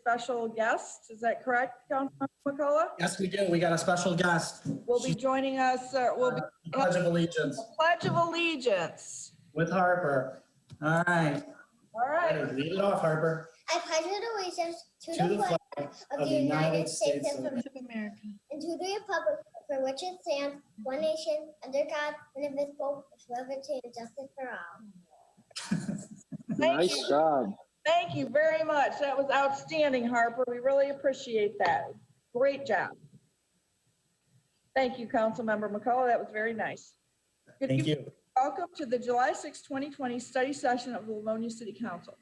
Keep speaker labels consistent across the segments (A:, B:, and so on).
A: special guest. Is that correct, Councilmember McCullough?
B: Yes, we do. We got a special guest.
A: Will be joining us. Will be
B: Pledge of Allegiance.
A: Pledge of Allegiance.
B: With Harper. All right.
A: All right.
B: Lead it off, Harper.
C: I pledge allegiance to the flag of the United States of America and to the republic for which it stands, one nation, under God, indivisible, with liberty and justice for all.
D: Nice job.
A: Thank you very much. That was outstanding, Harper. We really appreciate that. Great job. Thank you, Councilmember McCullough. That was very nice. Good
B: Thank
A: evening.
B: you.
A: Welcome to the July 6, 2020 study session of the Livonia City Council.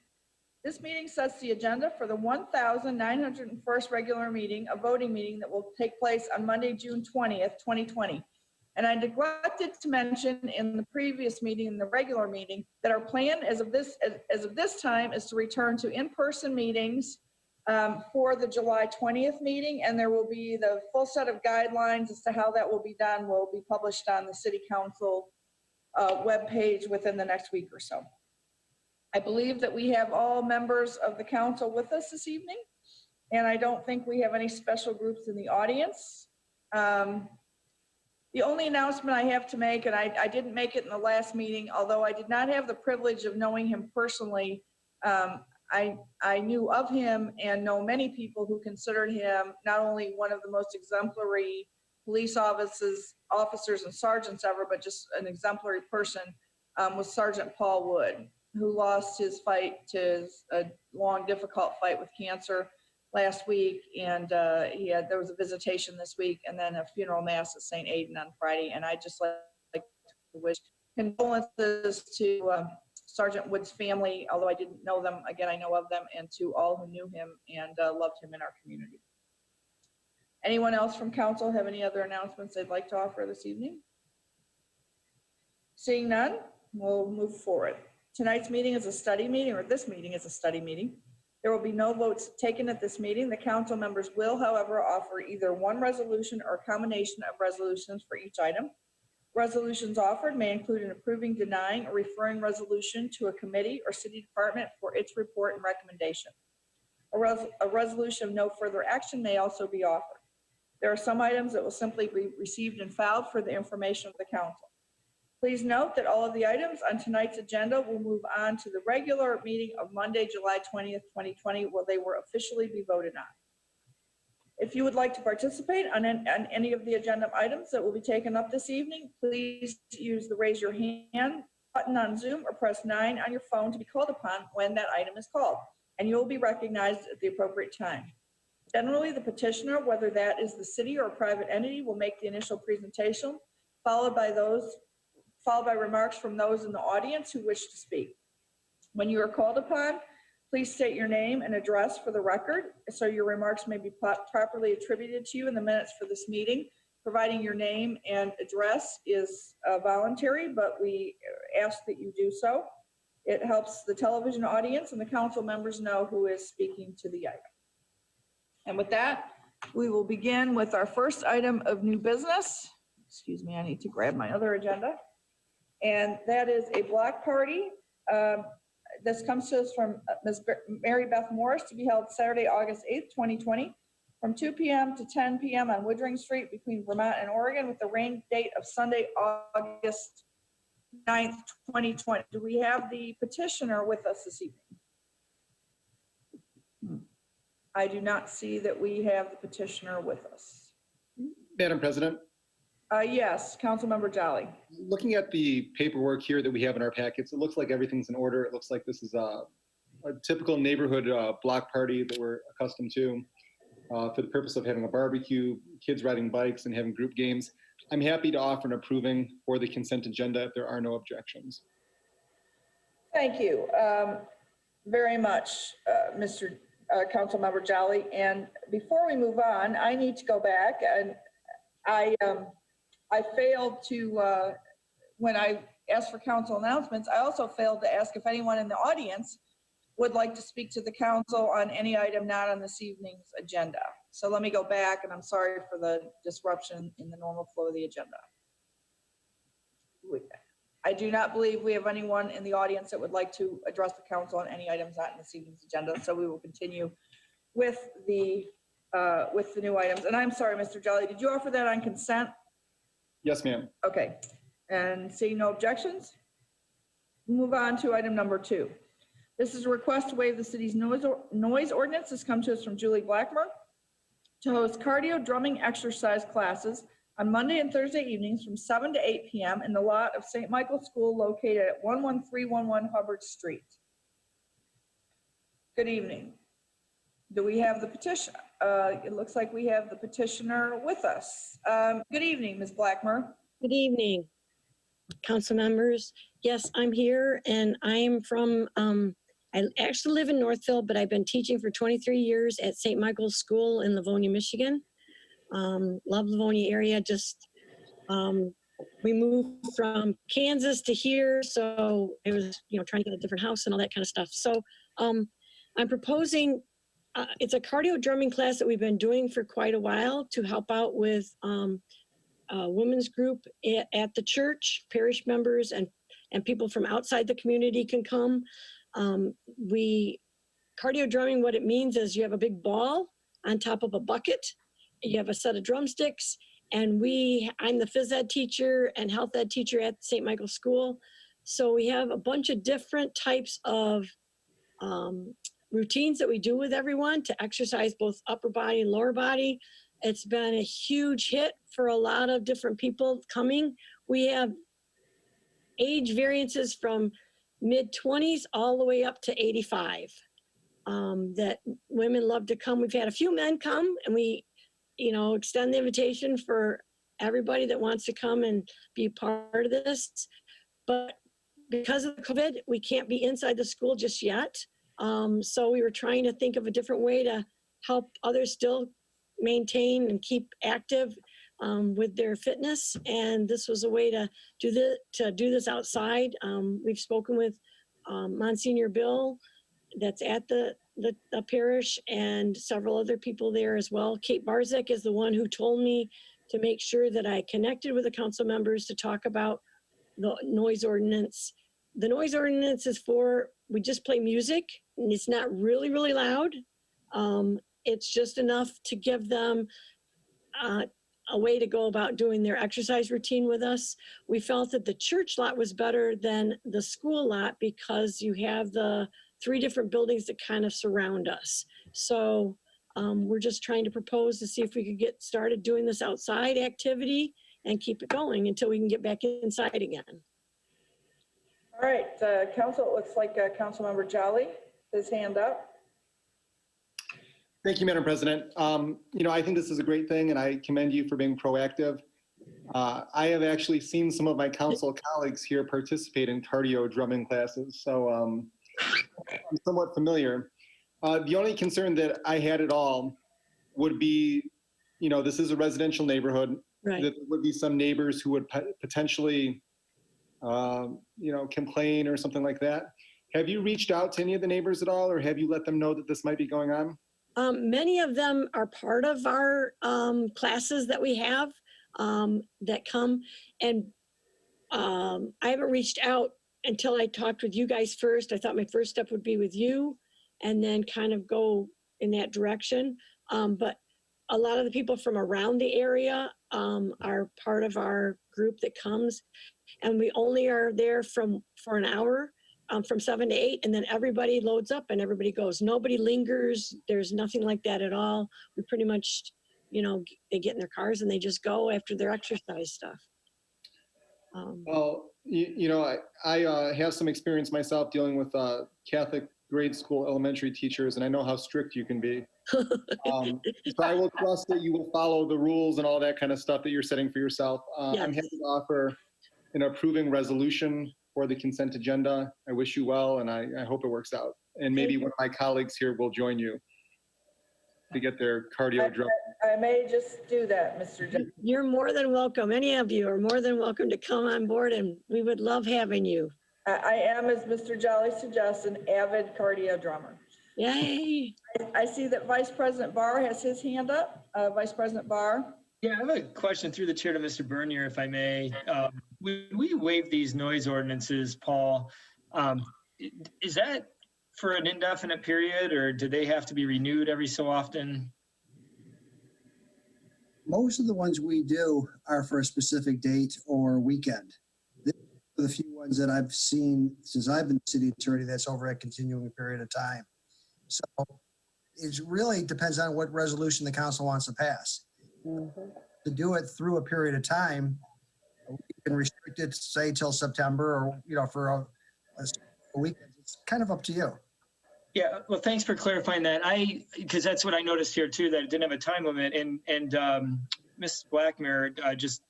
A: This meeting sets the agenda for the 1,901st regular meeting, a voting meeting that will take place on Monday, June 20th, 2020. And I neglected to mention in the previous meeting, in the regular meeting, that our plan as of this time is to return to in-person meetings for the July 20th meeting, and there will be the full set of guidelines as to how that will be done will be published on the City Council webpage within the next week or so. I believe that we have all members of the council with us this evening, and I don't think we have any special groups in the audience. The only announcement I have to make, and I didn't make it in the last meeting, although I did not have the privilege of knowing him personally, I knew of him and know many people who considered him not only one of the most exemplary police officers and sergeants ever, but just an exemplary person, was Sergeant Paul Wood, who lost his fight to a long, difficult fight with cancer last week, and there was a visitation this week, and then a funeral mass at St. Aidan on Friday. And I just like to wish condolences to Sergeant Wood's family, although I didn't know them. Again, I know of them, and to all who knew him and loved him in our community. Anyone else from council have any other announcements they'd like to offer this evening? Seeing none, we'll move forward. Tonight's meeting is a study meeting, or this meeting is a study meeting. There will be no votes taken at this meeting. The council members will, however, offer either one resolution or a combination of resolutions for each item. Resolutions offered may include an approving, denying, or referring resolution to a committee or city department for its report and recommendation. A resolution of no further action may also be offered. There are some items that will simply be received and filed for the information of the council. Please note that all of the items on tonight's agenda will move on to the regular meeting of Monday, July 20th, 2020, where they will officially be voted on. If you would like to participate on any of the agenda items that will be taken up this evening, please use the raise your hand button on Zoom or press 9 on your phone to be called upon when that item is called, and you will be recognized at the appropriate time. Generally, the petitioner, whether that is the city or a private entity, will make the initial presentation, followed by remarks from those in the audience who wish to speak. When you are called upon, please state your name and address for the record, so your remarks may be properly attributed to you in the minutes for this meeting. Providing your name and address is voluntary, but we ask that you do so. It helps the television audience and the council members know who is speaking to the item. And with that, we will begin with our first item of new business. Excuse me, I need to grab my other agenda. And that is a block party. This comes to us from Ms. Mary Beth Morris, to be held Saturday, August 8th, 2020, from 2 p.m. to 10 p.m. on Woodring Street between Vermont and Oregon, with the rain date of Sunday, August 9th, 2020. Do we have the petitioner with us this evening? I do not see that we have the petitioner with us.
D: Madam President,
A: Yes, Councilmember Jolly.
D: looking at the paperwork here that we have in our packets, it looks like everything's in order. It looks like this is a typical neighborhood block party that we're accustomed to for the purpose of having a barbecue, kids riding bikes, and having group games. I'm happy to offer an approving for the consent agenda if there are no objections.
A: Thank you very much, Mr. Councilmember Jolly. And before we move on, I need to go back, and I failed to, when I asked for council announcements, I also failed to ask if anyone in the audience would like to speak to the council on any item not on this evening's agenda. So let me go back, and I'm sorry for the disruption in the normal flow of the agenda. I do not believe we have anyone in the audience that would like to address the council on any items not in this evening's agenda, so we will continue with the new items. And I'm sorry, Mr. Jolly, did you offer that on consent?
D: Yes, ma'am.
A: Okay, and seeing no objections, move on to item number 2. This is a request to waive the city's noise ordinance. This comes to us from Julie Blackmerre to host cardio drumming exercise classes on Monday and Thursday evenings from 7 to 8 p.m. in the lot of St. Michael's School located at 11311 Hubbard Street. Good evening. Do we have the petition? It looks like we have the petitioner with us. Good evening, Ms. Blackmerre.
E: Good evening, council members. Yes, I'm here and I am from, I actually live in Northfield, but I've been teaching for 23 years at St. Michael's School in Livonia, Michigan. Love Livonia area. Just, we moved from Kansas to here. So it was, trying to get a different house and all that kind of stuff. So I'm proposing, it's a cardio drumming class that we've been doing for quite a while to help out with a women's group at the church. Parish members and people from outside the community can come. Cardio drumming, what it means is you have a big ball on top of a bucket. You have a set of drumsticks, and I'm the phys ed teacher and health ed teacher at St. Michael's School. So we have a bunch of different types of routines that we do with everyone to exercise both upper body and lower body. It's been a huge hit for a lot of different people coming. We have age variances from mid-20s all the way up to 85 that women love to come. We've had a few men come, and we extend the invitation for everybody that wants to come and be part of this. But because of COVID, we can't be inside the school just yet. So we were trying to think of a different way to help others still maintain and keep active with their fitness. And this was a way to do this outside. We've spoken with Monsignor Bill that's at the parish and several other people there as well. Kate Barzek is the one who told me to make sure that I connected with the council members to talk about the noise ordinance. The noise ordinance is we just play music, and it's not really, really loud. It's just enough to give them a way to go about doing their exercise routine with us. We felt that the church lot was better than the school lot because you have the 3 different buildings that kind of surround us. So we're just trying to propose to see if we could get started doing this outside activity and keep it going until we can get back inside again.
A: All right, council, it looks like Councilmember Jolly, his hand up.
D: Thank you, Madam President. I think this is a great thing, and I commend you for being proactive. I have actually seen some of my council colleagues here participate in cardio drumming classes, so I'm somewhat familiar. The only concern that I had at all would be, this is a residential neighborhood.
E: Right.
D: That there would be some neighbors who would potentially, complain or something like that. Have you reached out to any of the neighbors at all, or have you let them know that this might be going on?
E: Many of them are part of our classes that we have that come, and I haven't reached out until I talked with you guys first. I thought my first step would be with you and then kind of go in that direction. But a lot of the people from around the area are part of our group that comes, and we only are there for an hour. From 7 to 8, and then everybody loads up and everybody goes. Nobody lingers. There's nothing like that at all. We pretty much, they get in their cars and they just go after their exercise stuff.
D: Well, I have some experience myself dealing with Catholic grade school elementary teachers, and I know how strict you can be. So I will trust that you will follow the rules and all that kind of stuff that you're setting for yourself.
E: Yes.
D: I'm happy to offer an approving resolution for the consent agenda. I wish you well, and I hope it works out. And maybe one of my colleagues here will join you to get their cardio drum.
A: I may just do that, Mr. Jolly.
E: You're more than welcome. Any of you are more than welcome to come on board, and we would love having you.
A: I am, as Mr. Jolly suggests, an avid cardio drummer.
E: Yay.
A: I see that Vice President Barr has his hand up. Vice President Barr.
F: Yeah, I have a question through the chair to Mr. Bernier, if I may. We waive these noise ordinances, Paul. Is that for an indefinite period, or do they have to be renewed every so often?
G: Most of the ones we do are for a specific date or weekend. The few ones that I've seen since I've been city attorney, that's over a continuing period of time. So it really depends on what resolution the council wants to pass. To do it through a period of time, we can restrict it, say, till September, or, you know, for a weekend. It's kind of up to you.
F: Yeah, well, thanks for clarifying that. Because that's what I noticed here too, that it didn't have a time limit. And Ms. Blackmerre, just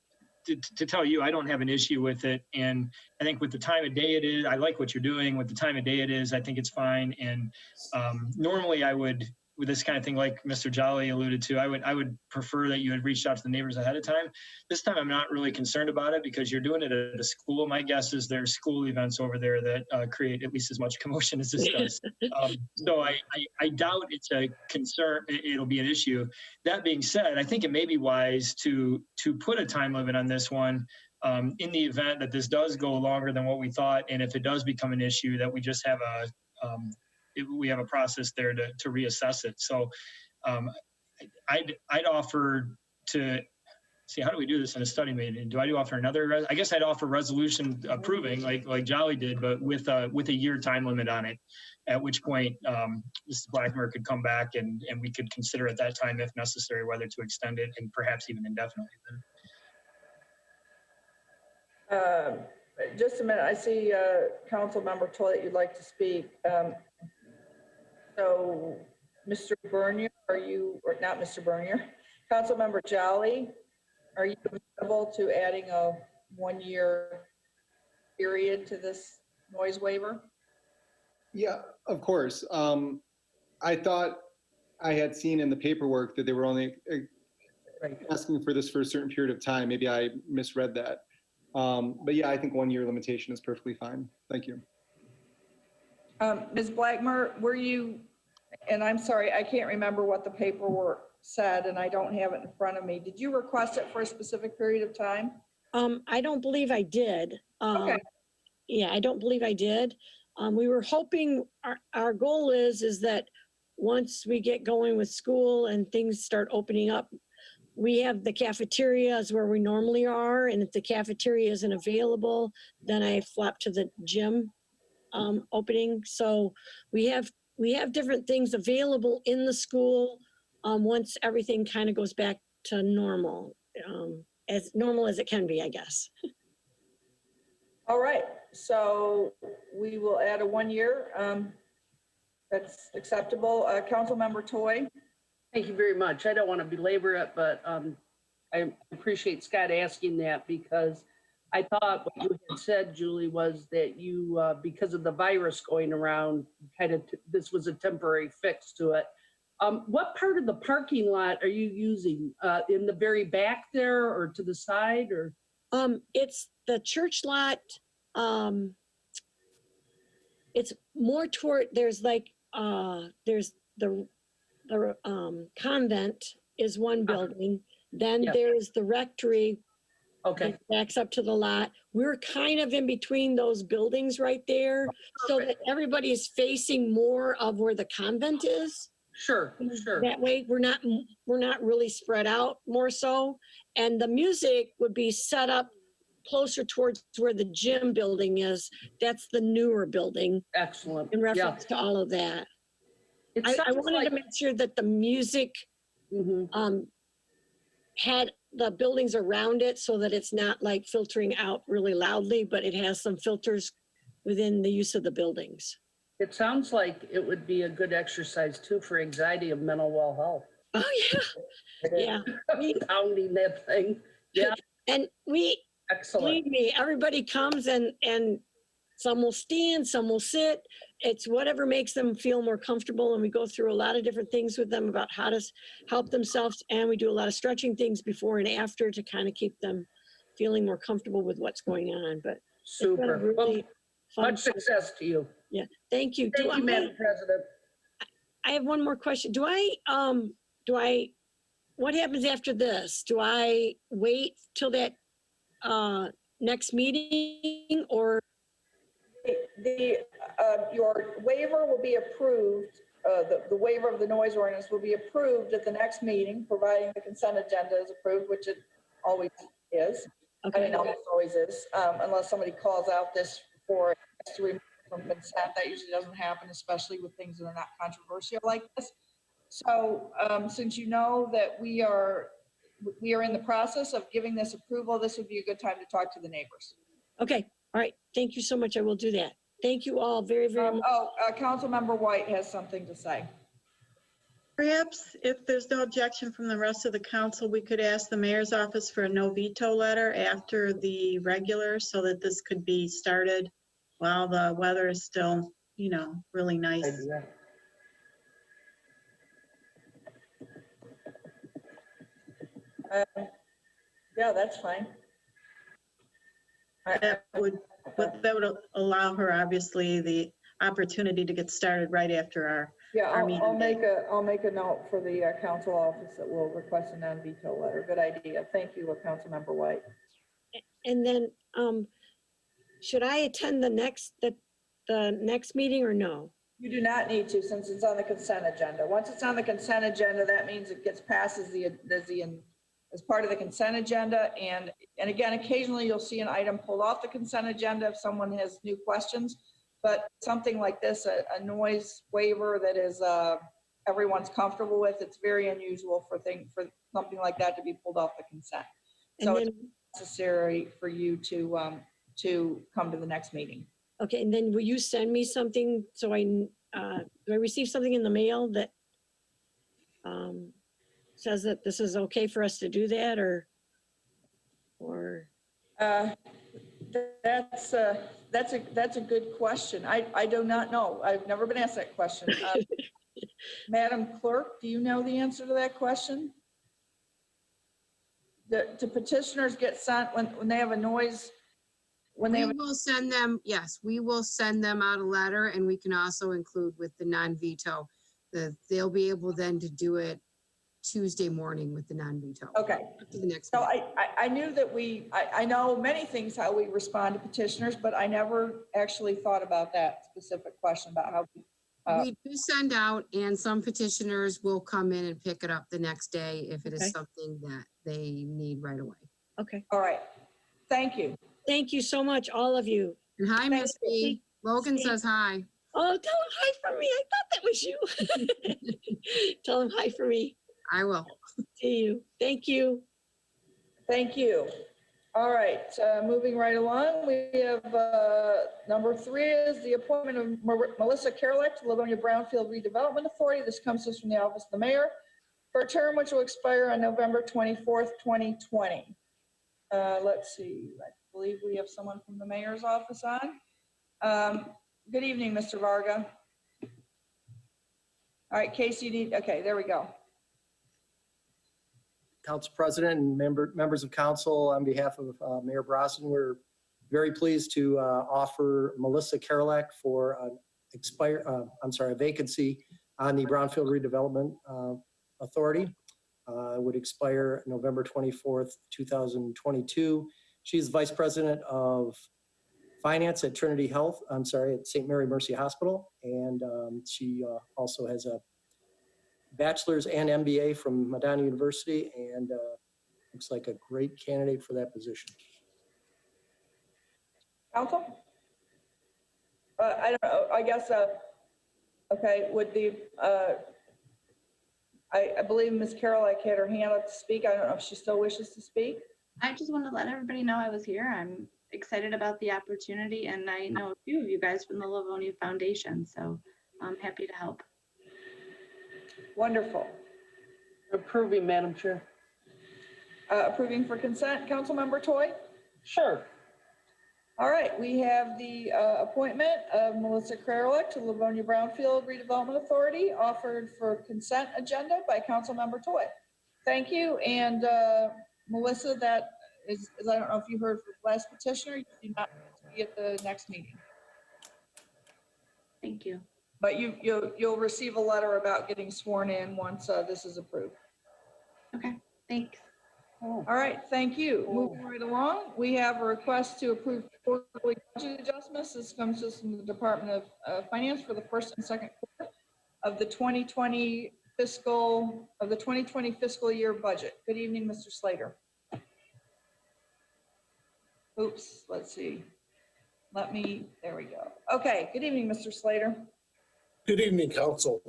F: to tell you, I don't have an issue with it. And I think with the time of day it is, I like what you're doing. With the time of day it is, I think it's fine. And normally I would, with this kind of thing, like Mr. Jolly alluded to, I would prefer that you had reached out to the neighbors ahead of time. This time I'm not really concerned about it because you're doing it at a school. My guess is there's school events over there that create at least as much commotion as this does. So I doubt it's a concern, it'll be an issue. That being said, I think it may be wise to put a time limit on this one in the event that this does go longer than what we thought. And if it does become an issue, that we just have we have a process there to reassess it. So I'd offer to see, how do we do this in a study meeting? Do I offer another? I guess I'd offer resolution approving like Jolly did, but with a year time limit on it. At which point Mrs. Blackmerre could come back and we could consider at that time, if necessary, whether to extend it and perhaps even indefinitely.
A: Just a minute, I see Council Member Toy that you'd like to speak. So, Mr. Bernier, are you, or not Mr. Bernier, Council Member Jolly, are you amenable to adding a 1-year period to this noise waiver?
D: Yeah, of course. I thought I had seen in the paperwork that they were only asking for this for a certain period of time. Maybe I misread that. But yeah, I think 1-year limitation is perfectly fine. Thank you.
A: Ms. Blackmerre, were you, and I'm sorry, I can't remember what the paperwork said and I don't have it in front of me. Did you request it for a specific period of time?
E: I don't believe I did.
A: Okay.
E: Yeah, I don't believe I did. We were hoping, our goal is that once we get going with school and things start opening up, we have the cafeterias where we normally are, and if the cafeteria isn't available, then I flop to the gym opening. So we have different things available in the school once everything kind of goes back to normal, as normal as it can be, I guess.
A: All right, so we will add a 1 year. That's acceptable. Council Member Toy.
H: Thank you very much. I don't want to belabor it, but I appreciate Scott asking that, because I thought what you had said, Julie, was that you, because of the virus going around, this was a temporary fix to it. What part of the parking lot are you using? In the very back there or to the side, or?
E: It's the church lot. It's more toward, there's like, there's the convent is one building. Then
H: Yep.
E: there's the rectory.
H: Okay.
E: That backs up to the lot. We're kind of in between those buildings right there, so that everybody is facing more of where the convent is.
H: Sure, sure.
E: That way we're not really spread out more so. And the music would be set up closer towards where the gym building is. That's the newer building
H: Excellent.
E: in
H: Yeah.
E: reference to all of that.
H: It
E: I
H: sounds
E: wanted
H: like-
E: to make sure that the music
H: Mhm.
E: had the buildings around it so that it's not like filtering out really loudly, but it has some filters within the use of the buildings.
H: It sounds like it would be a good exercise too for anxiety and mental well health.
E: Oh, yeah. Yeah.
H: Pounding that thing. Yeah,
E: And
H: excellent.
E: believe me, everybody comes and some will stand, some will sit. It's whatever makes them feel more comfortable. And we go through a lot of different things with them about how to help themselves. And we do a lot of stretching things before and after to kind of keep them feeling more comfortable with what's going on. But it's been a
H: Super.
E: really
H: Well,
E: fun.
H: much success to you.
E: Yeah, thank you.
H: Thank you, Madam President.
E: I have one more question. What happens after this? Do I wait till that next meeting, or
A: Your waiver will be approved, the waiver of the noise ordinance will be approved at the next meeting, providing the consent agenda is approved, which it always is. I mean,
E: Okay,
A: almost always is, unless somebody calls out this for us to remove from consent. That usually doesn't happen, especially with things that are not controversial like this. So since you know that we are in the process of giving this approval, this would be a good time to talk to the neighbors.
E: okay, all right. Thank you so much. I will do that. Thank you all very, very much.
A: Councilmember White has something to say.
I: Perhaps if there's no objection from the rest of the council, we could ask the mayor's office for a no veto letter after the regular so that this could be started while the weather is still, you know, really nice.
A: Yeah, that's fine.
I: That would allow her, obviously, the opportunity to get started right after our
A: Yeah,
I: our
A: I'll
I: meeting
A: make a note for the council office that will request a non-veto letter. Good idea. Thank you, Councilmember White.
E: And then, should I attend the next meeting or no?
A: You do not need to, since it's on the consent agenda. Once it's on the consent agenda, that means it gets passed as part of the consent agenda. And again, occasionally you'll see an item pulled off the consent agenda if someone has new questions. But something like this, a noise waiver that is everyone's comfortable with, it's very unusual for something like that to be pulled off the consent. So
E: And
A: it's necessary for you to come to the next meeting.
E: Okay, and then will you send me something so do I receive something in the mail that says that this is okay for us to do that or?
A: That's a good question. I do not know. I've never been asked that question. Madam Clerk, do you know the answer to that question? Do petitioners get sent when they have a noise?
J: We will send them, yes, we will send them out a letter, and we can also include with the non-veto. They'll be able then to do it Tuesday morning with the non-veto.
A: Okay.
J: Up to the next
A: So
J: meeting.
A: I knew that I know many things how we respond to petitioners, but I never actually thought about that specific question about how.
J: We do send out, and some petitioners will come in and pick it up the next day if it is
E: Okay.
J: something that they need right away.
E: Okay,
A: All right. Thank you.
E: thank you so much, all of you.
J: And hi,
A: Thank
J: Miss
A: you.
J: B. Logan
E: Steve.
J: says hi.
E: Oh, tell him hi from me. I thought that was you. Tell him hi for me.
J: I will.
E: See you. Thank you.
A: Thank you. All right, moving right along, we have number 3 is the appointment of Melissa KAROLAK to Livonia Brownfield Redevelopment Authority. This comes to us from the Office of the Mayor for a term which will expire on November 24th, 2020. Let's see, I believe we have someone from the Mayor's office on. Good evening, Mr. Varga. All right, Casey, okay, there we go.
K: Council President and members of council, on behalf of Mayor Brosnan, we're very pleased to offer Melissa KAROLAK for a vacancy on the Brownfield Redevelopment Authority. It would expire November 24th, 2022. She's Vice President of Finance at at St. Mary Mercy Hospital. And she also has a bachelor's and MBA from Madonna University, and looks like a great candidate for that position.
A: Council? I don't know, I guess, okay, would the, I believe Ms. KAROLAK had her hand up to speak. I don't know if she still wishes to speak.
L: I just want to let everybody know I was here. I'm excited about the opportunity, and I know a few of you guys from the Livonia Foundation, so I'm happy to help.
A: Wonderful.
H: Approving, Madam Chair.
A: Approving for consent, Councilmember Toy?
H: Sure.
A: All right, we have the appointment of Melissa KAROLAK to Livonia Brownfield Redevelopment Authority, offered for consent agenda by Councilmember Toy. Thank you, and Melissa, that is, I don't know if you heard from the last petitioner, you do not have to be at the next meeting.
L: Thank you.
A: But you'll receive a letter about getting sworn in once this is approved.
L: Okay, thanks.
A: All right, thank you. Moving right along, we have a request to approve quarterly budget adjustments. This comes to us from the Department of Finance for the first and second quarter of the 2020 fiscal year budget. Good evening, Mr. Slater. Oops, let's see. There we go. Okay, good evening, Mr. Slater.
M: Good evening, Council.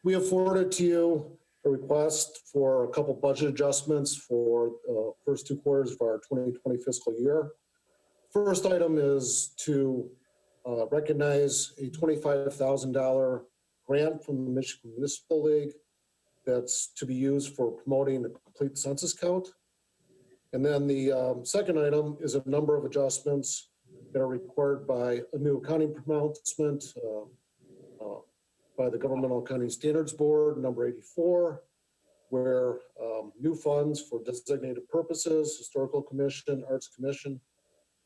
M: We have forwarded to you a request for a couple budget adjustments for first 2 quarters of our 2020 fiscal year. First item is to recognize a $25,000 grant from the Michigan Municipal League that's to be used for promoting a complete census count. And then the second item is a number of adjustments that are required by a new accounting pronouncement by the Governmental Accounting Standards Board, number 84, where new funds for designated purposes, Historical Commission, Arts Commission,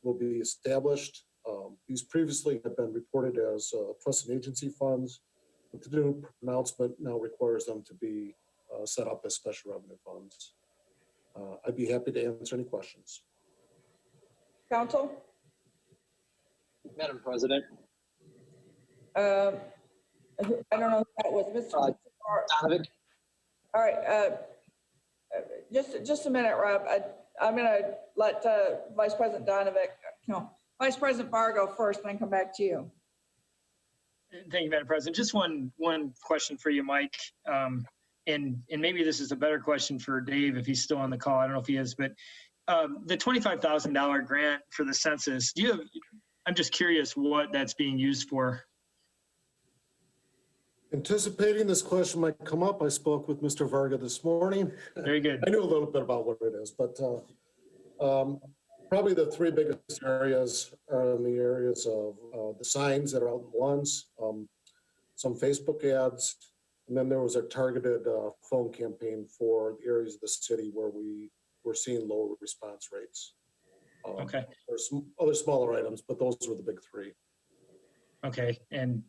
M: will be established. These previously have been reported as trust and agency funds, but the new pronouncement now requires them to be set up as special revenue funds. I'd be happy to answer any questions.
A: Council?
N: Madam President.
A: I don't know who that was. Mr.
N: Donovan.
A: All right, just a minute, Rob. I'm going to let Vice President Vice President Barr go first, then come back to you.
F: Thank you, Madam President. Just one question for you, Mike. And maybe this is a better question for Dave if he's still on the call. I don't know if he is, but the $25,000 grant for the census, I'm just curious what that's being used for.
M: Anticipating this question might come up, I spoke with Mr. Varga this morning.
F: Very good.
M: I knew a little bit about what it is, but probably the 3 biggest areas are in the areas of the signs that are out in the lawns, some Facebook ads, and then there was a targeted phone campaign for the areas of the city where we were seeing lower response rates.
F: Okay.
M: There's some other smaller items, but those were the big 3.
F: Okay, and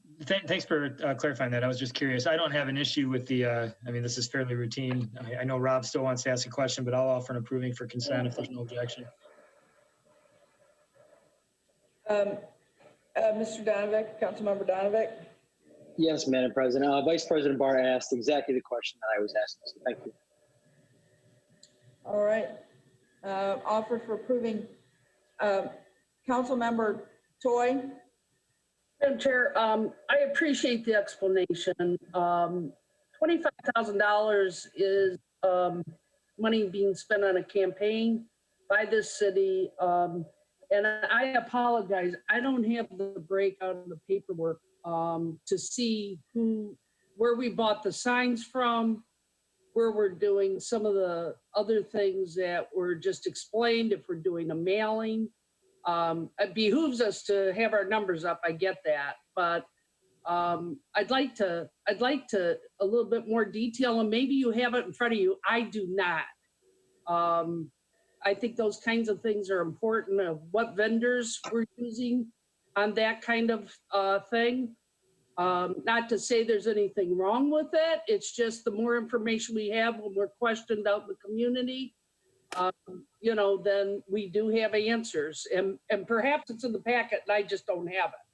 F: thanks for clarifying that. I was just curious. I don't have an issue with the, I mean, this is fairly routine. I know Rob still wants to ask a question, but I'll offer an approving for consent if there's no objection.
A: Mr. Donovic, Councilmember Donovic.
N: Yes, Madam President. Vice President Barr asked exactly the question that I was asking. So thank you.
A: All right. Offer for approving Councilmember Toy.
H: Madam Chair, I appreciate the explanation. $25,000 is money being spent on a campaign by this city. And I apologize, I don't have the breakout of the paperwork to see where we bought the signs from, where we're doing some of the other things that were just explained, if we're doing a mailing. It behooves us to have our numbers up, I get that, but I'd like to a little bit more detail, and maybe you have it in front of you. I do not. I think those kinds of things are important, of what vendors we're using on that kind of thing. Not to say there's anything wrong with it. It's just the more information we have when we're questioned out in the community, you know, then we do have answers, and perhaps it's in the packet and I just don't have it.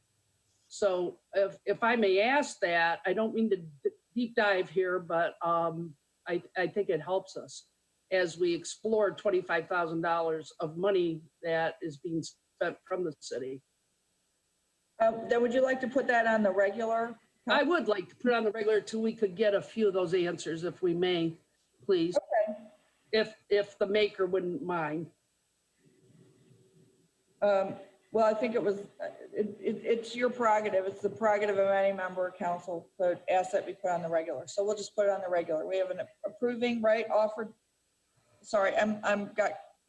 H: So if I may ask that, I don't mean to deep dive here, but I think it helps us as we explore $25,000 of money that is being spent from the city.
A: Then would you like to put that on the regular?
H: I would like to put it on the regular till we could get a few of those answers, if we may, please.
A: Okay.
H: If the maker wouldn't mind.
A: Well, I think it's your prerogative. It's the prerogative of any member of council to ask that we put on the regular. So we'll just put it on the regular. We have an approving, right? Offered. Sorry,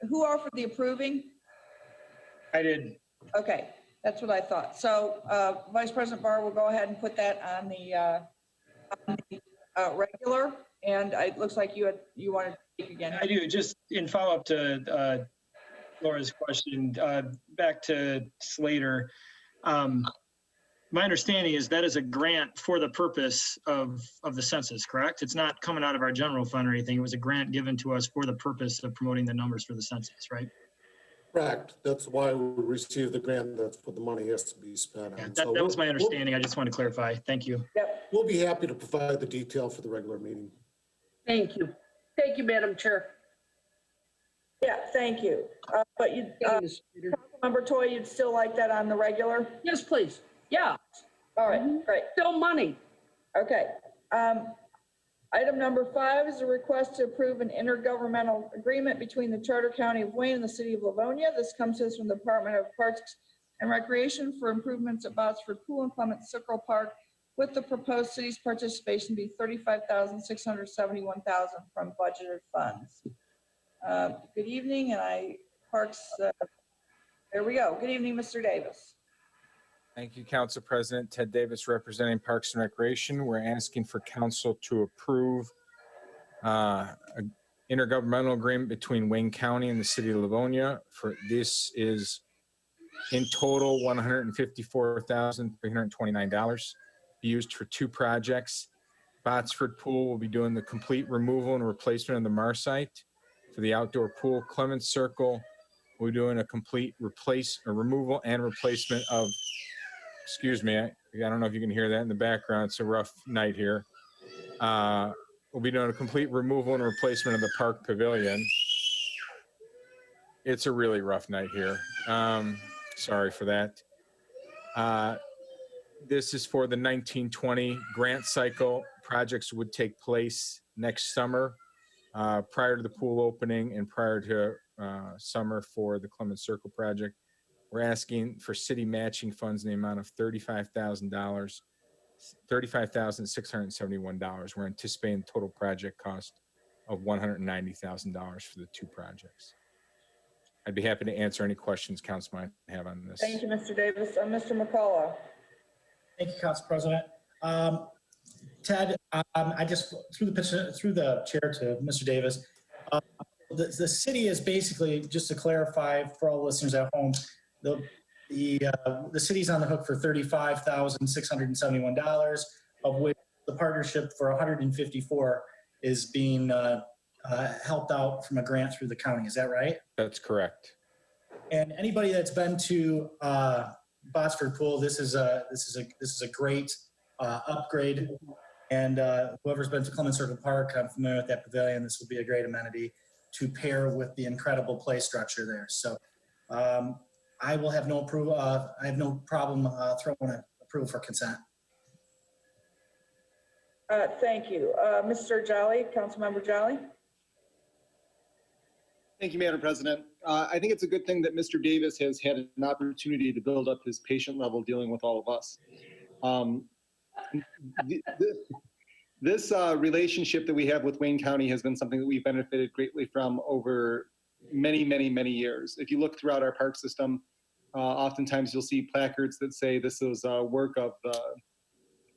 A: who offered the approving?
F: I did.
A: Okay, that's what I thought. So Vice President Barr will go ahead and put that on the regular. And it looks like you wanted to speak again.
F: I do. Just in follow-up to Laura's question, back to Slater. my understanding is that is a grant for the purpose of the census, correct? It's not coming out of our general fund or anything. It was a grant given to us for the purpose of promoting the numbers for the census, right?
M: Correct. That's why we received the grant. That's what the money has to be spent
F: Yeah,
M: on.
F: that was my understanding. I just want to clarify. Thank you.
A: Yep.
M: We'll be happy to provide the detail for the regular meeting.
H: Thank you. Thank you, Madam Chair.
A: Yeah, thank you. But you, Councilmember Toy, you'd still like that on the regular?
H: Yes, please. Yeah,
A: All right, great.
H: still money.
A: Okay. Item number 5 is a request to approve an intergovernmental agreement between the Charter County of Wayne and the City of Livonia. This comes to us from the Department of Parks and Recreation for improvements at Botsford Pool and Clements Circle Park, with the proposed city's participation be $35,671,000 from budgeted funds. Good evening, and Parks, there we go. Good evening, Mr. Davis.
O: Thank you, Council President. Ted Davis, representing Parks and Recreation. We're asking for council to approve an intergovernmental agreement between Wayne County and the City of Livonia. This is in total $154,329, used for 2 projects. Botsford Pool will be doing the complete removal and replacement of the Marsite. For the outdoor pool, Clements Circle, we're doing a complete removal and replacement of, excuse me, I don't know if you can hear that in the background. It's a rough night here. We'll be doing a complete removal and replacement of the park pavilion. It's a really rough night here. Sorry for that. This is for the 1920 grant cycle. Projects would take place next summer, prior to the pool opening and prior to summer for the Clements Circle project. We're asking for city matching funds in the amount of $35,000, $35,671. We're anticipating total project cost of $190,000 for the 2 projects. I'd be happy to answer any questions council might have on this.
A: Thank you, Mr. Davis. Mr. McCullough.
B: Thank you, Council President. Ted, I just through the chair to Mr. Davis. The city is basically, just to clarify for all listeners at home, the city's on the hook for $35,671, of which the partnership for $154 is being helped out from a grant through the county. Is that right?
O: That's correct.
B: And anybody that's been to Botsford Pool, this is a great upgrade. And whoever's been to Clements Circle Park, I'm familiar with that pavilion. This will be a great amenity to pair with the incredible play structure there. So I will have no approval. I have no problem throwing an approval for consent.
A: Thank you. Mr. Jolly, Councilmember Jolly.
D: Thank you, Madam President. I think it's a good thing that Mr. Davis has had an opportunity to build up his patient level dealing with all of us. This relationship that we have with Wayne County has been something that we've benefited greatly from over many, many, many years. If you look throughout our park system, oftentimes you'll see placards that say this is work of the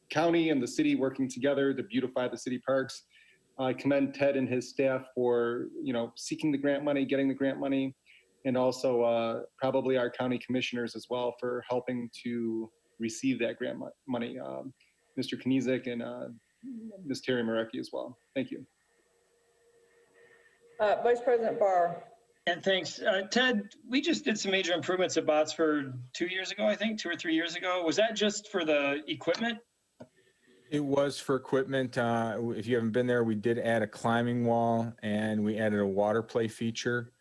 D: county and the city working together to beautify the city parks. I commend Ted and his staff for, seeking the grant money, getting the grant money, and also probably our county commissioners as well for helping to receive that grant money. Mr. Kniezek and Ms. Terry Marecki as well. Thank you.
A: Vice President Barr.
F: And thanks. Ted, we just did some major improvements at Botsford 2 years ago, I think, 2 or 3 years ago. Was that just for the equipment?
O: It was for equipment. If you haven't been there, we did add a climbing wall and we added a water play feature.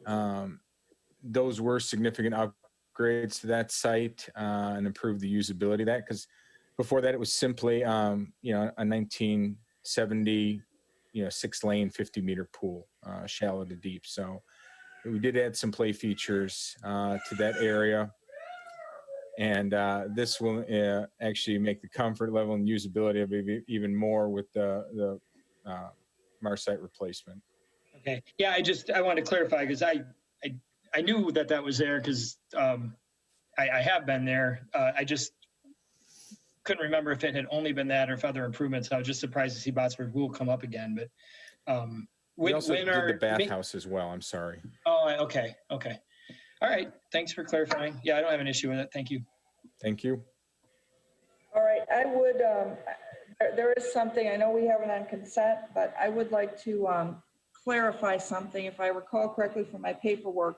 O: Those were significant upgrades to that site and improved the usability of that, because before that it was simply, a 1970, 6-lane, 50-meter pool, shallow to deep. So we did add some play features to that area. And this will actually make the comfort level and usability of it even more with the Marsite replacement.
F: Okay. Yeah, I wanted to clarify because I knew that was there because I have been there. I just couldn't remember if it had only been that or if other improvements. I was just surprised to see Botsford Pool come up again. But
O: we also did the bathhouse as well. I'm sorry.
F: Oh, okay. Okay. All right. Thanks for clarifying. Yeah, I don't have an issue with it. Thank you.
O: Thank you.
A: I would, there is something, I know we have it on consent, but I would like to clarify something. If I recall correctly from my paperwork,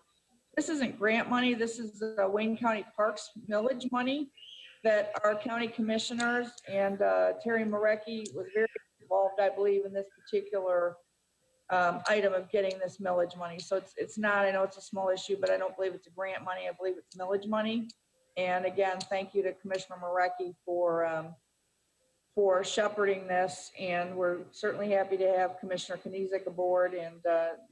A: this isn't grant money. This is Wayne County Parks millage money that our county commissioners and Terry Marecki was very involved, I believe, in this particular item of getting this millage money. So it's not, I know it's a small issue, but I don't believe it's a grant money. I believe it's millage money. And again, thank you to Commissioner Marecki for shepherding this. And we're certainly happy to have Commissioner Kniezek aboard and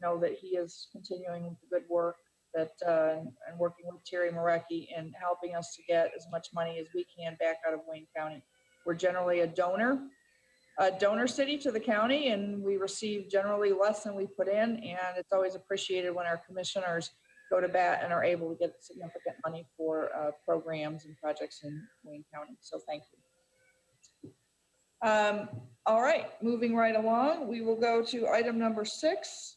A: know that he is continuing with the good work that and working with Terry Marecki and helping us to get as much money as we can back out of Wayne County. We're generally a donor city to the county, and we receive generally less than we put in, and it's always appreciated when our commissioners go to bat and are able to get significant money for programs and projects in Wayne County. So thank you. All right, moving right along, we will go to item number 6.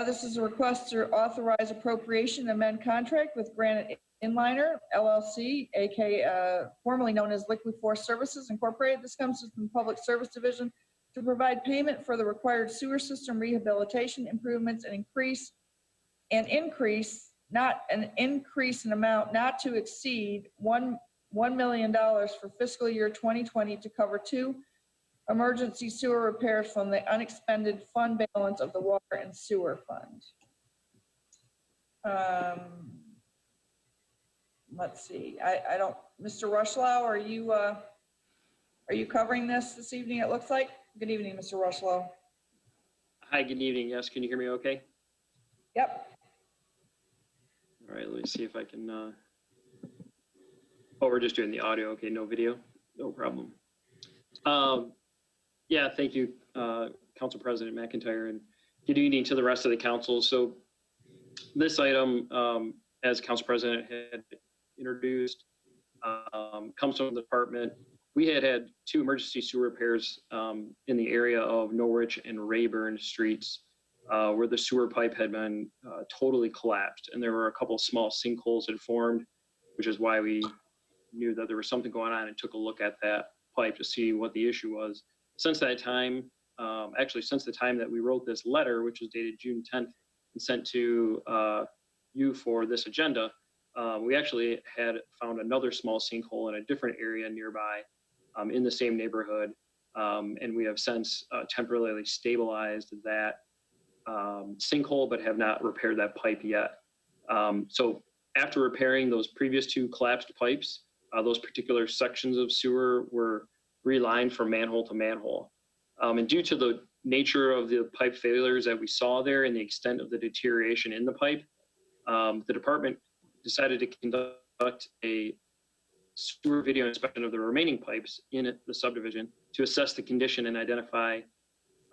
A: This is a request to authorize appropriation and amend contract with GRANITE INLINER LLC, aka formerly known as Liquid Force Services Incorporated. This comes from the Public Service Division to provide payment for the required sewer system rehabilitation improvements and increase in amount not to exceed $1 million for fiscal year 2020 to cover 2 emergency sewer repairs from the unexpended fund balance of the Water and Sewer Fund. Let's see, I don't, Mr. Rushlow, are you covering this evening, it looks like? Good evening, Mr. Rushlow.
P: Hi, good evening. Yes, can you hear me okay?
A: Yep.
P: All right, let me see if I can, oh, we're just doing the audio. Okay, no video, no problem. Yeah, thank you, Council President McIntyre, and good evening to the rest of the council. So this item, as Council President had introduced, comes from the department. We had 2 emergency sewer repairs in the area of Norwich and Rayburn Streets, where the sewer pipe had been totally collapsed, and there were a couple of small sinkholes that formed, which is why we knew that there was something going on and took a look at that pipe to see what the issue was. Since that time, actually since the time that we wrote this letter, which was dated June 10th and sent to you for this agenda, we actually had found another small sinkhole in a different area nearby in the same neighborhood. And we have since temporarily stabilized that sinkhole, but have not repaired that pipe yet. So after repairing those previous 2 collapsed pipes, those particular sections of sewer were relined from manhole to manhole. And due to the nature of the pipe failures that we saw there and the extent of the deterioration in the pipe, the department decided to conduct a sewer video inspection of the remaining pipes in the subdivision to assess the condition and identify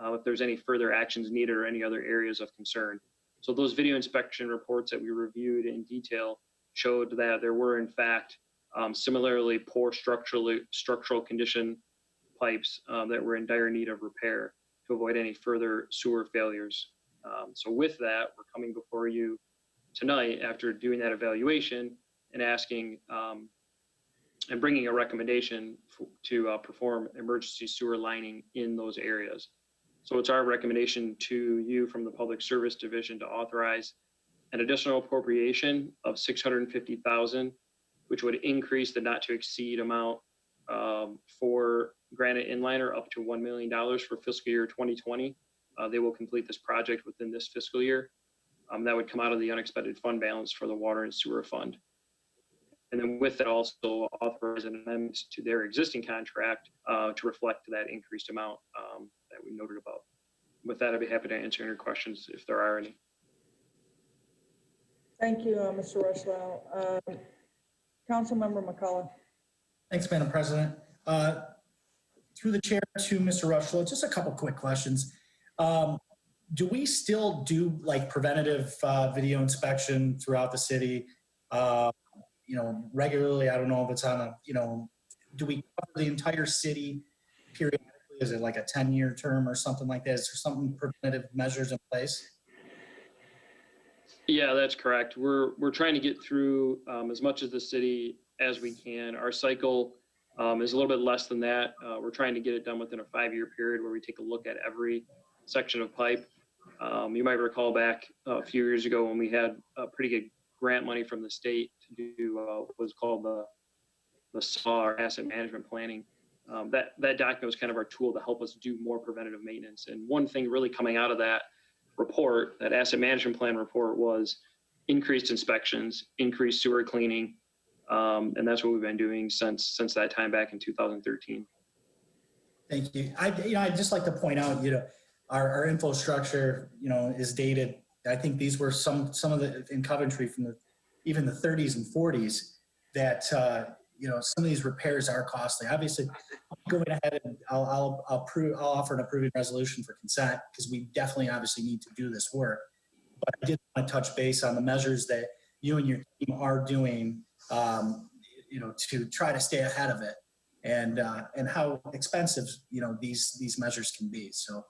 P: if there's any further actions needed or any other areas of concern. So those video inspection reports that we reviewed in detail showed that there were in fact similarly poor structural condition pipes that were in dire need of repair to avoid any further sewer failures. So with that, we're coming before you tonight after doing that evaluation and asking and bringing a recommendation to perform emergency sewer lining in those areas. So it's our recommendation to you from the Public Service Division to authorize an additional appropriation of $650,000, which would increase the not to exceed amount for GRANITE INLINER up to $1 million for fiscal year 2020. They will complete this project within this fiscal year. That would come out of the unexpended fund balance for the Water and Sewer Fund. And then with that also authorize an amendment to their existing contract to reflect that increased amount that we noted about. With that, I'd be happy to answer any questions if there are any.
A: Thank you, Mr. Rushlow. Councilmember McCullough.
B: Thanks, Madam President. Through the chair to Mr. Rushlow, just a couple quick questions. Do we still do like preventative video inspection throughout the city? Regularly? I don't know if it's on a, do we cover the entire city periodically? Is it like a 10-year term or something like that? Is there some preventative measures in place?
P: Yeah, that's correct. We're trying to get through as much of the city as we can. Our cycle is a little bit less than that. We're trying to get it done within a 5-year period where we take a look at every section of pipe. You might recall back a few years ago when we had pretty good grant money from the state to do what was called the SAW, or asset management planning. That document was kind of our tool to help us do more preventative maintenance. And one thing really coming out of that report, that asset management plan report, was increased inspections, increased sewer cleaning, and that's what we've been doing since that time back in 2013.
B: Thank you. I'd just like to point out, our infrastructure, is dated. I think these were some of the in Coventry from even the 30s and 40s that, some of these repairs are costly. Obviously, going ahead and I'll offer an approving resolution for consent because we definitely obviously need to do this work. But I did want to touch base on the measures that you and your team are doing, to try to stay ahead of it, and how expensive these measures can be. So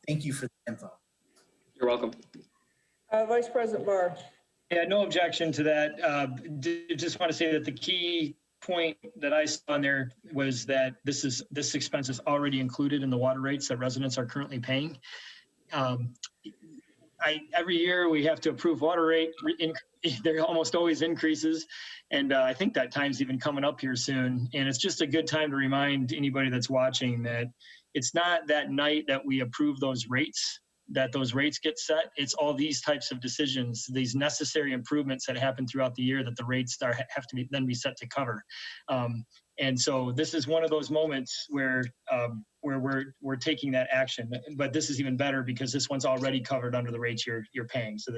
B: thank you for the info.
P: You're welcome.
A: Vice President Barr.
F: Yeah, no objection to that. Just want to say that the key point that I saw on there was that this expense is already included in the water rates that residents are currently paying. Every year we have to approve water rate. There almost always increases. And I think that time's even coming up here soon. And it's just a good time to remind anybody that's watching that it's not that night that we approve those rates get set. It's all these types of decisions, these necessary improvements that happen throughout the year that the rates have to then be set to cover. And so this is one of those moments where we're taking that action. But this is even better because this one's already covered under the rates you're paying. So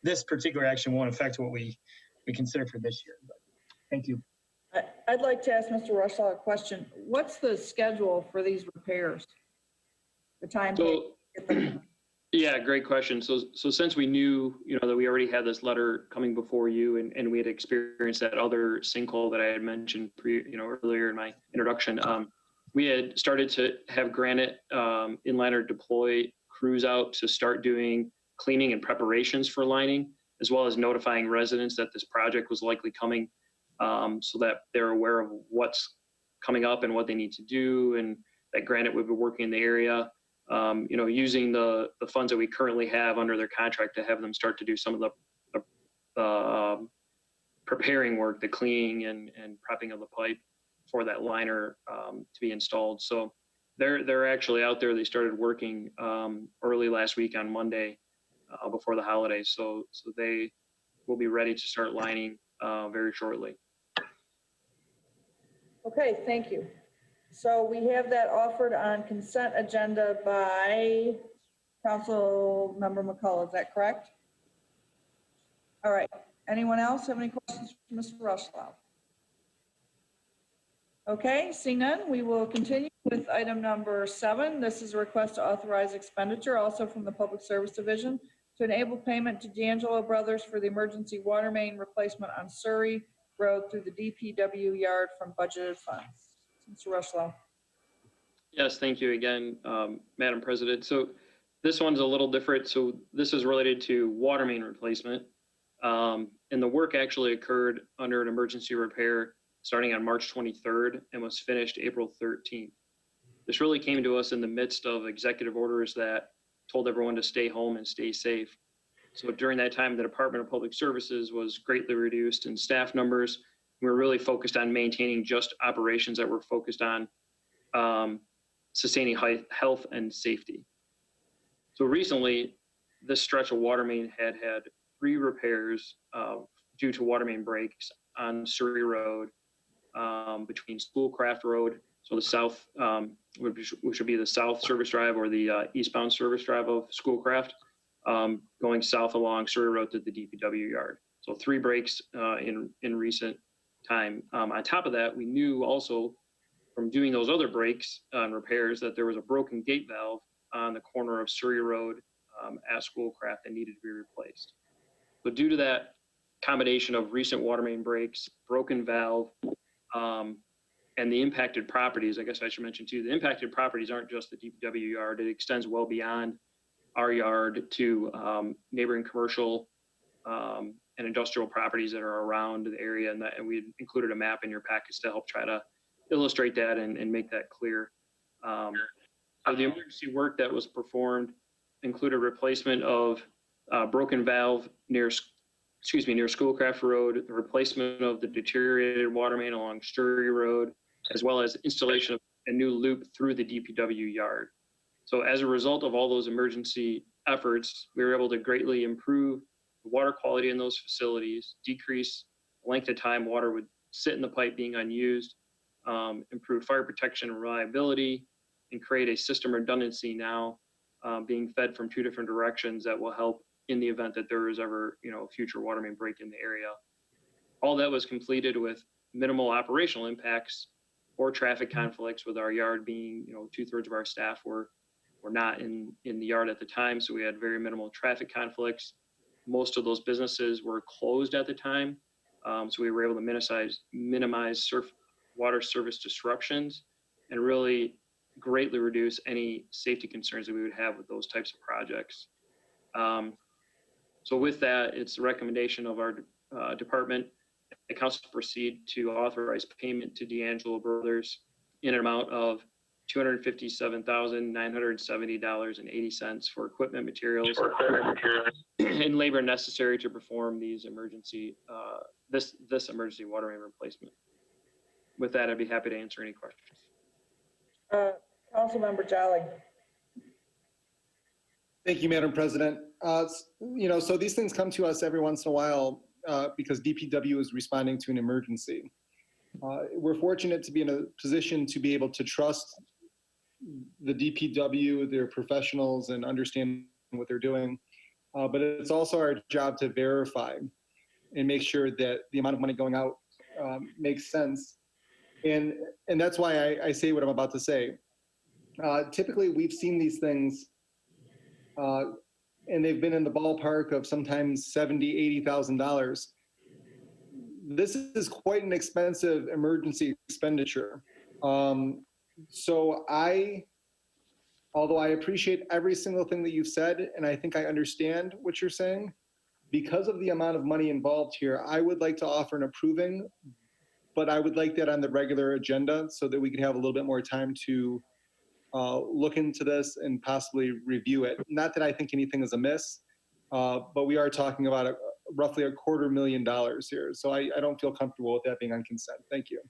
F: this particular action won't affect what we consider for this year. But thank you.
A: I'd like to ask Mr. Rushlaw a question. What's the schedule for these repairs? The time to get them done?
P: Yeah, great question. So since we knew, that we already had this letter coming before you, and we had experienced that other sinkhole that I had mentioned earlier in my introduction, we had started to have GRANITE INLINER deploy crews out to start doing cleaning and preparations for lining, as well as notifying residents that this project was likely coming, so that they're aware of what's coming up and what they need to do, and that GRANITE would be working in the area. Using the funds that we currently have under their contract to have them start to do some of the preparing work, the cleaning and prepping of the pipe for that liner to be installed. So they're actually out there. They started working early last week on Monday before the holidays. So they will be ready to start lining very shortly.
A: Okay, thank you. So we have that offered on consent agenda by Council Member McCullough. Is that correct? All right. Anyone else have any questions for Mr. Rushlow? Okay, seeing none, we will continue with item number 7. This is a request to authorize expenditure, also from the Public Service Division, to enable payment to D'Angelo Brothers for the emergency water main replacement on Surrey Road through the DPW Yard from budgeted funds. Mr. Rushlow.
P: Yes, thank you again, Madam President. So this one's a little different. So this is related to water main replacement. And the work actually occurred under an emergency repair starting on March 23rd and was finished April 13th. This really came to us in the midst of executive orders that told everyone to stay home and stay safe. So during that time, the Department of Public Services was greatly reduced in staff numbers. We were really focused on maintaining just operations that were focused on sustaining health and safety. So recently, this stretch of water main had 3 repairs due to water main breaks on Surrey Road between Schoolcraft Road, so the south, which would be the south service drive or the eastbound service drive of Schoolcraft, going south along Surrey Road to the DPW Yard. So 3 breaks in recent time. On top of that, we knew also from doing those other breaks and repairs that there was a broken gate valve on the corner of Surrey Road at Schoolcraft that needed to be replaced. So due to that combination of recent water main breaks, broken valve, and the impacted properties, I guess I should mention too, the impacted properties aren't just the DPW yard. It extends well beyond our yard to neighboring commercial and industrial properties that are around the area, and we included a map in your package to help try to illustrate that and make that clear. So the emergency work that was performed included replacement of broken valve near Schoolcraft Road, the replacement of the deteriorated water main along Surrey Road, as well as installation of a new loop through the DPW Yard. So as a result of all those emergency efforts, we were able to greatly improve the water quality in those facilities, decrease the length of time water would sit in the pipe being unused, improve fire protection and reliability, and create a system redundancy now being fed from 2 different directions that will help in the event that there is ever, a future water main break in the area. All that was completed with minimal operational impacts or traffic conflicts, with our yard being, 2/3 of our staff were not in the yard at the time. So we had very minimal traffic conflicts. Most of those businesses were closed at the time. So we were able to minimize water service disruptions and really greatly reduce any safety concerns that we would have with those types of projects. So with that, it's the recommendation of our department, the council to proceed to authorize payment to D'Angelo Brothers in an amount of $257,970.80 for equipment, materials, and labor necessary to perform these emergency, this emergency water main replacement. With that, I'd be happy to answer any questions.
A: Councilmember Jolly.
D: Thank you, Madam President. So these things come to us every once in a while because DPW is responding to an emergency. We're fortunate to be in a position to be able to trust the DPW, their professionals, and understand what they're doing. But it's also our job to verify and make sure that the amount of money going out makes sense. And that's why I say what I'm about to say. Typically, we've seen these things and they've been in the ballpark of sometimes $70,000, $80,000. This is quite an expensive emergency expenditure. So although I appreciate every single thing that you've said, and I think I understand what you're saying, because of the amount of money involved here, I would like to offer an approving, but I would like that on the regular agenda so that we can have a little bit more time to look into this and possibly review it. Not that I think anything is amiss, but we are talking about roughly $250,000 here. So I don't feel comfortable with that being on consent. Thank you.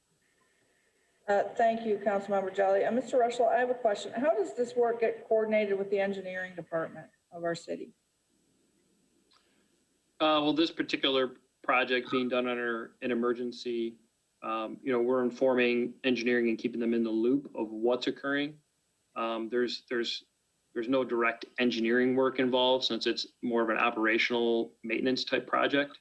A: Thank you, Councilmember Jolly. Mr. Rushlow, I have a question. How does this work get coordinated with the engineering department of our city?
P: Well, this particular project being done under an emergency, we're informing engineering and keeping them in the loop of what's occurring. There's no direct engineering work involved since it's more of an operational maintenance type project.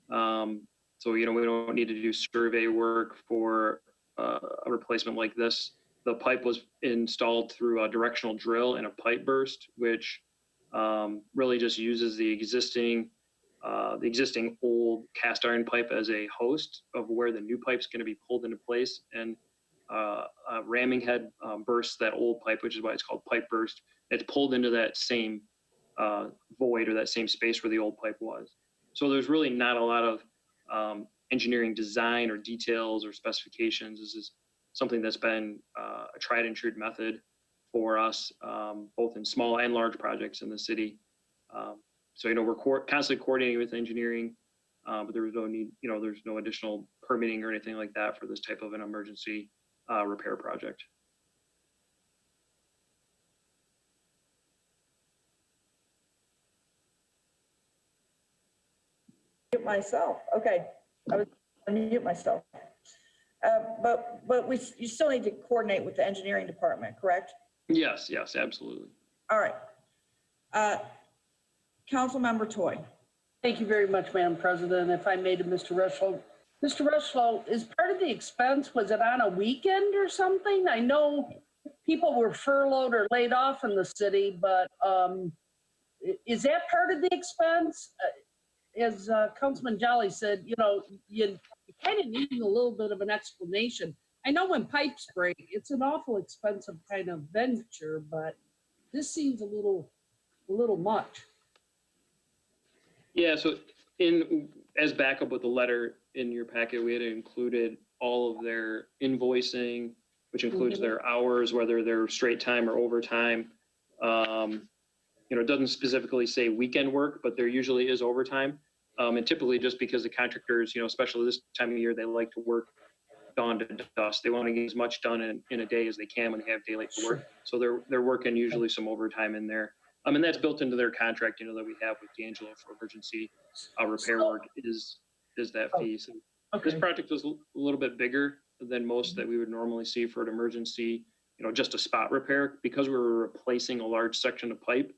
P: So, we don't need to do survey work for a replacement like this. The pipe was installed through a directional drill and a pipe burst, which really just uses the existing old cast iron pipe as a host of where the new pipe's going to be pulled into place. And a ramming head bursts that old pipe, which is why it's called pipe burst. It's pulled into that same void or that same space where the old pipe was. So there's really not a lot of engineering design or details or specifications. This is something that's been a tried and true method for us, both in small and large projects in the city. So, we're constantly coordinating with engineering, but there was no need, there's no additional permitting or anything like that for this type of an emergency repair project.
A: Mute myself. Okay, I was going to mute myself. But you still need to coordinate with the engineering department, correct?
P: Yes, absolutely.
A: All right. Councilmember Toy.
H: Thank you very much, Madam President. If I may to Mr. Rushlow. Mr. Rushlow, is part of the expense, was it on a weekend or something? I know people were furloughed or laid off in the city, but is that part of the expense? As Councilman Jolly said, you kind of need a little bit of an explanation. I know when pipes break, it's an awful expensive kind of venture, but this seems a little much.
P: Yeah, so as backup with the letter in your packet, we had included all of their invoicing, which includes their hours, whether they're straight time or overtime. It doesn't specifically say weekend work, but there usually is overtime. And typically just because the contractors, especially this time of year, they like to work dawn to dusk. They want to get as much done in a day as they can when they have daylight to work. So they're working usually some overtime in there. And that's built into their contract, that we have with D'Angelo for emergency repair work is that fee. So this project was a little bit bigger than most that we would normally see for an emergency, just a spot repair, because we were replacing a large section of pipe.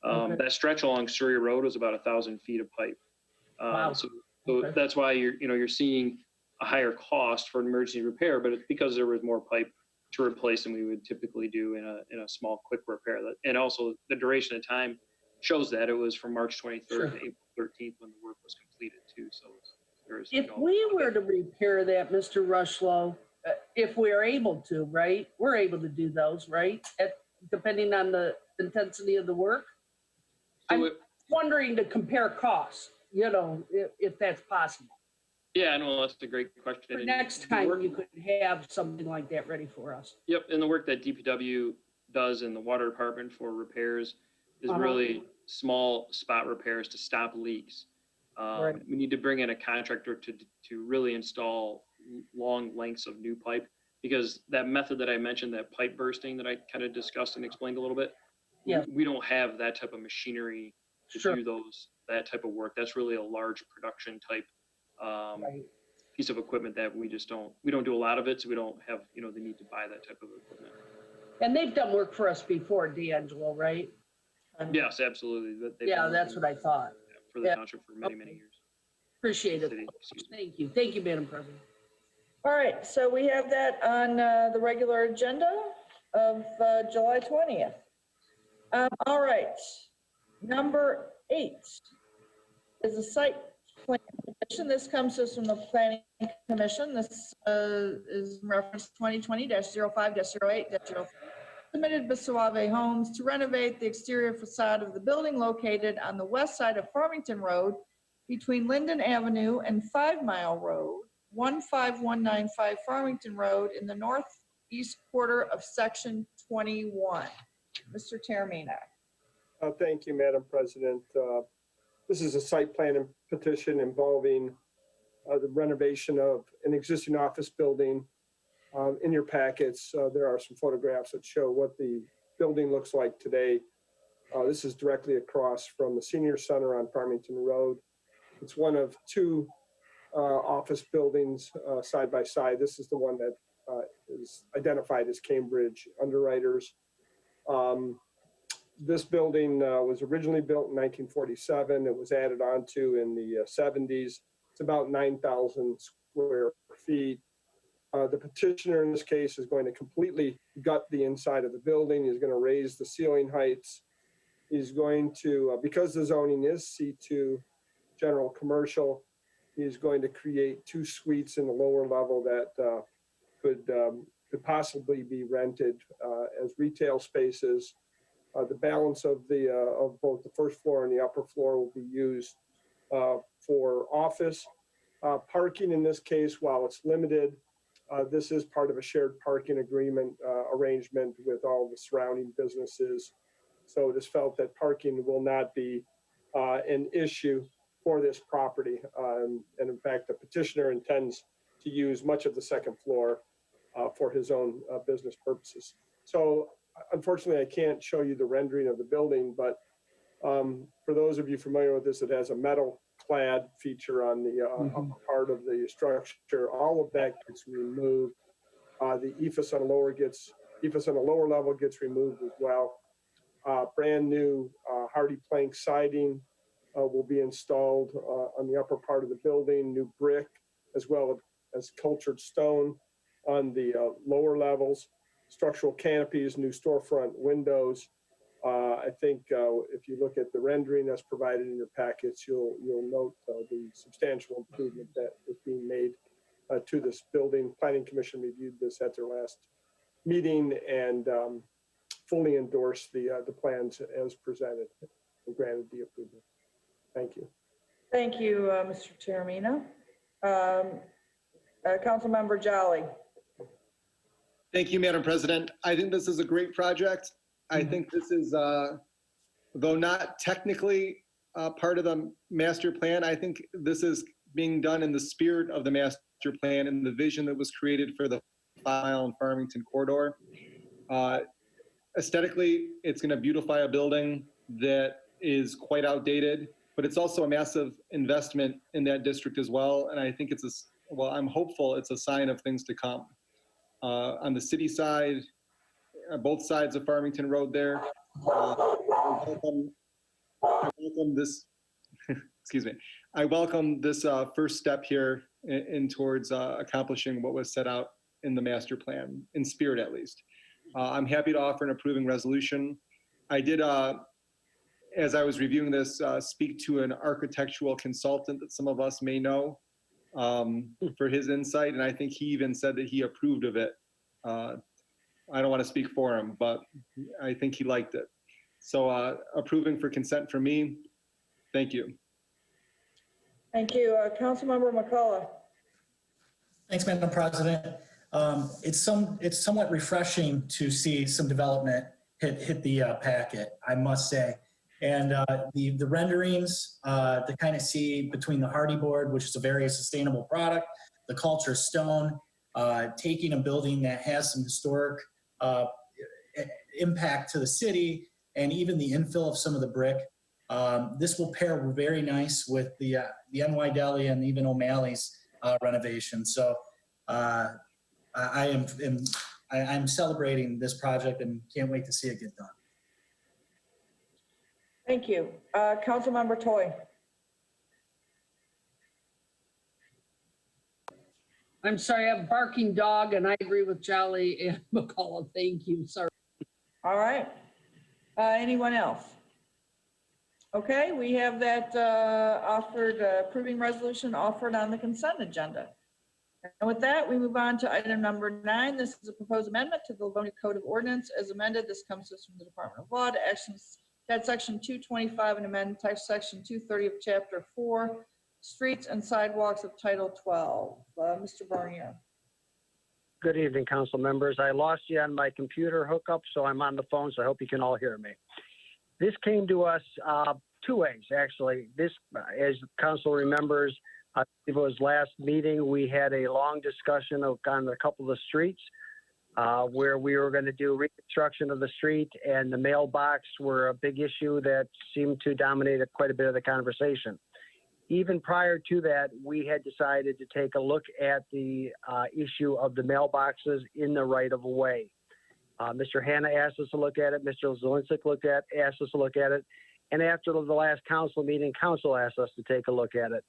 P: That stretch along Surrey Road was about 1,000 feet of pipe.
H: Wow.
P: So that's why you're seeing a higher cost for an emergency repair, but it's because there was more pipe to replace than we would typically do in a small quick repair. And also the duration of time shows that it was from March 23rd to April 13th when the work was completed too. So there's,
H: If we were to repair that, Mr. Rushlow, if we're able to, right? We're able to do those, right? Depending on the intensity of the work. I'm wondering to compare costs, if that's possible.
P: Yeah, no, that's a great question.
H: For next time, you could have something like that ready for us.
P: Yep, and the work that DPW does in the water department for repairs is really small spot repairs to stop leaks. We need to bring in a contractor to really install long lengths of new pipe, because that method that I mentioned, that pipe bursting that I kind of discussed and explained a little bit, we don't have that type of machinery to do that type of work. That's really a large production type piece of equipment that we don't do a lot of it, so we don't have the need to buy that type of equipment.
H: And they've done work for us before, D'Angelo, right?
P: Yes, absolutely.
H: Yeah, that's what I thought.
P: For the township for many years.
H: Appreciate it. Thank you, Madam President.
A: All right, so we have that on the regular agenda of July 20th. All right, number 8 is a site plan petition. This comes to us from the Planning Commission. This is in reference 2020-05-08-03, submitted by Soave Homes to renovate the exterior facade of the building located on the west side of Farmington Road between Linden Avenue and 5 Mile Road, 15195 Farmington Road, in the northeast quarter of Section 21. Mr. Taramina.
Q: Thank you, Madam President. This is a site plan petition involving the renovation of an existing office building. In your packets, there are some photographs that show what the building looks like today. This is directly across from the Senior Center on Farmington Road. It's one of 2 office buildings side by side. This is the one that is identified as Cambridge Underwriters. This building was originally built in 1947. It was added onto in the 70s. It's about 9,000 square feet. The petitioner in this case is going to completely gut the inside of the building. He's going to raise the ceiling heights. He's going to, because the zoning is C2 general commercial, he's going to create 2 suites in the lower level that could possibly be rented as retail spaces. The balance of both the first floor and the upper floor will be used for office. Parking in this case, while it's limited, this is part of a shared parking agreement arrangement with all the surrounding businesses. So it is felt that parking will not be an issue for this property. And in fact, the petitioner intends to use much of the second floor for his own business purposes. So unfortunately, I can't show you the rendering of the building, but for those of you familiar with this, it has a metal clad feature on the upper part of the structure. All of that gets removed. The EIFS on the lower level gets removed as well. Brand new hardy plank siding will be installed on the upper part of the building, new brick, as well as cultured stone on the lower levels, structural canopies, new storefront windows. I think if you look at the rendering that's provided in your packets, you'll note the substantial improvement that is being made to this building. Planning Commission reviewed this at their last meeting and fully endorsed the plans as presented and granted the approval. Thank you.
A: Thank you, Mr. Taramina. Councilmember Jolly.
D: Thank you, Madam President. I think this is a great project. I think this is, though not technically part of the master plan, I think this is being done in the spirit of the master plan and the vision that was created for the 5 Mile and Farmington corridor. Aesthetically, it's going to beautify a building that is quite outdated, but it's also a massive investment in that district as well. And I think it's well, I'm hopeful it's a sign of things to come. On the city side, both sides of Farmington Road there, I welcome this, excuse me, I welcome this first step here in towards accomplishing what was set out in the master plan, in spirit at least. I'm happy to offer an approving resolution. I did, as I was reviewing this, speak to an architectural consultant that some of us may know for his insight, and I think he even said that he approved of it. I don't want to speak for him, but I think he liked it. So approving for consent for me. Thank you.
A: Thank you. Councilmember McCullough.
B: Thanks, Madam President. It's somewhat refreshing to see some development hit the packet, I must say. And the renderings to kind of see between the hardy board, which is a very sustainable product, the culture stone, taking a building that has some historic impact to the city, and even the infill of some of the brick. This will pair very nice with the NY Deli and even O'Malley's renovation. So I'm celebrating this project and can't wait to see it get done.
A: Thank you. Councilmember Toy.
H: I'm sorry, I have a barking dog, and I agree with Jolly and McCullough. Thank you. Sorry.
A: All right. Anyone else? Okay, we have that offered approving resolution offered on the consent agenda. And with that, we move on to item number 9. This is a proposed amendment to the Livonia Code of Ordinance as amended. This comes to us from the Department of Law to add section 225 and amend text section 230 of chapter 4, streets and sidewalks of title 12. Mr. Bernier.
R: Good evening, council members. I lost you on my computer hookup, so I'm on the phone, so I hope you can all hear me. This came to us 2 ways, actually. This, as council remembers, I believe it was last meeting, we had a long discussion on a couple of the streets where we were going to do reconstruction of the street, and the mailbox were a big issue that seemed to dominate quite a bit of the conversation. Even prior to that, we had decided to take a look at the issue of the mailboxes in the right-of-way. Mr. Hanna asked us to look at it. Mr. Zielinski asked us to look at it. And after the last council meeting, council asked us to take a look at it.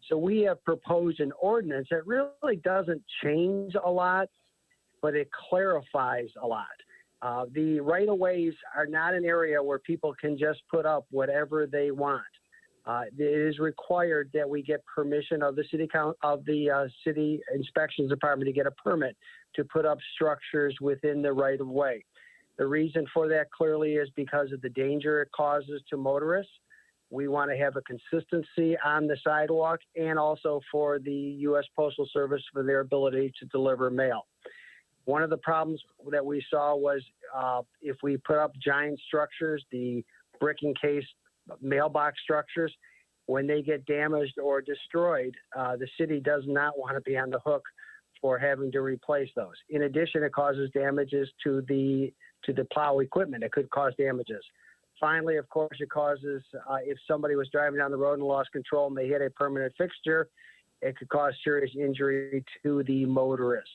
R: So we have proposed an ordinance that really doesn't change a lot, but it clarifies a lot. The right-of-ways are not an area where people can just put up whatever they want. It is required that we get permission of the city inspections department to get a permit to put up structures within the right-of-way. The reason for that clearly is because of the danger it causes to motorists. We want to have a consistency on the sidewalk and also for the U.S. Postal Service for their ability to deliver mail. One of the problems that we saw was if we put up giant structures, the brick encased mailbox structures, when they get damaged or destroyed, the city does not want to be on the hook for having to replace those. In addition, it causes damages to the plow equipment. It could cause damages. Finally, of course, it causes, if somebody was driving down the road and lost control and they hit a permanent fixture, it could cause serious injury to the motorist.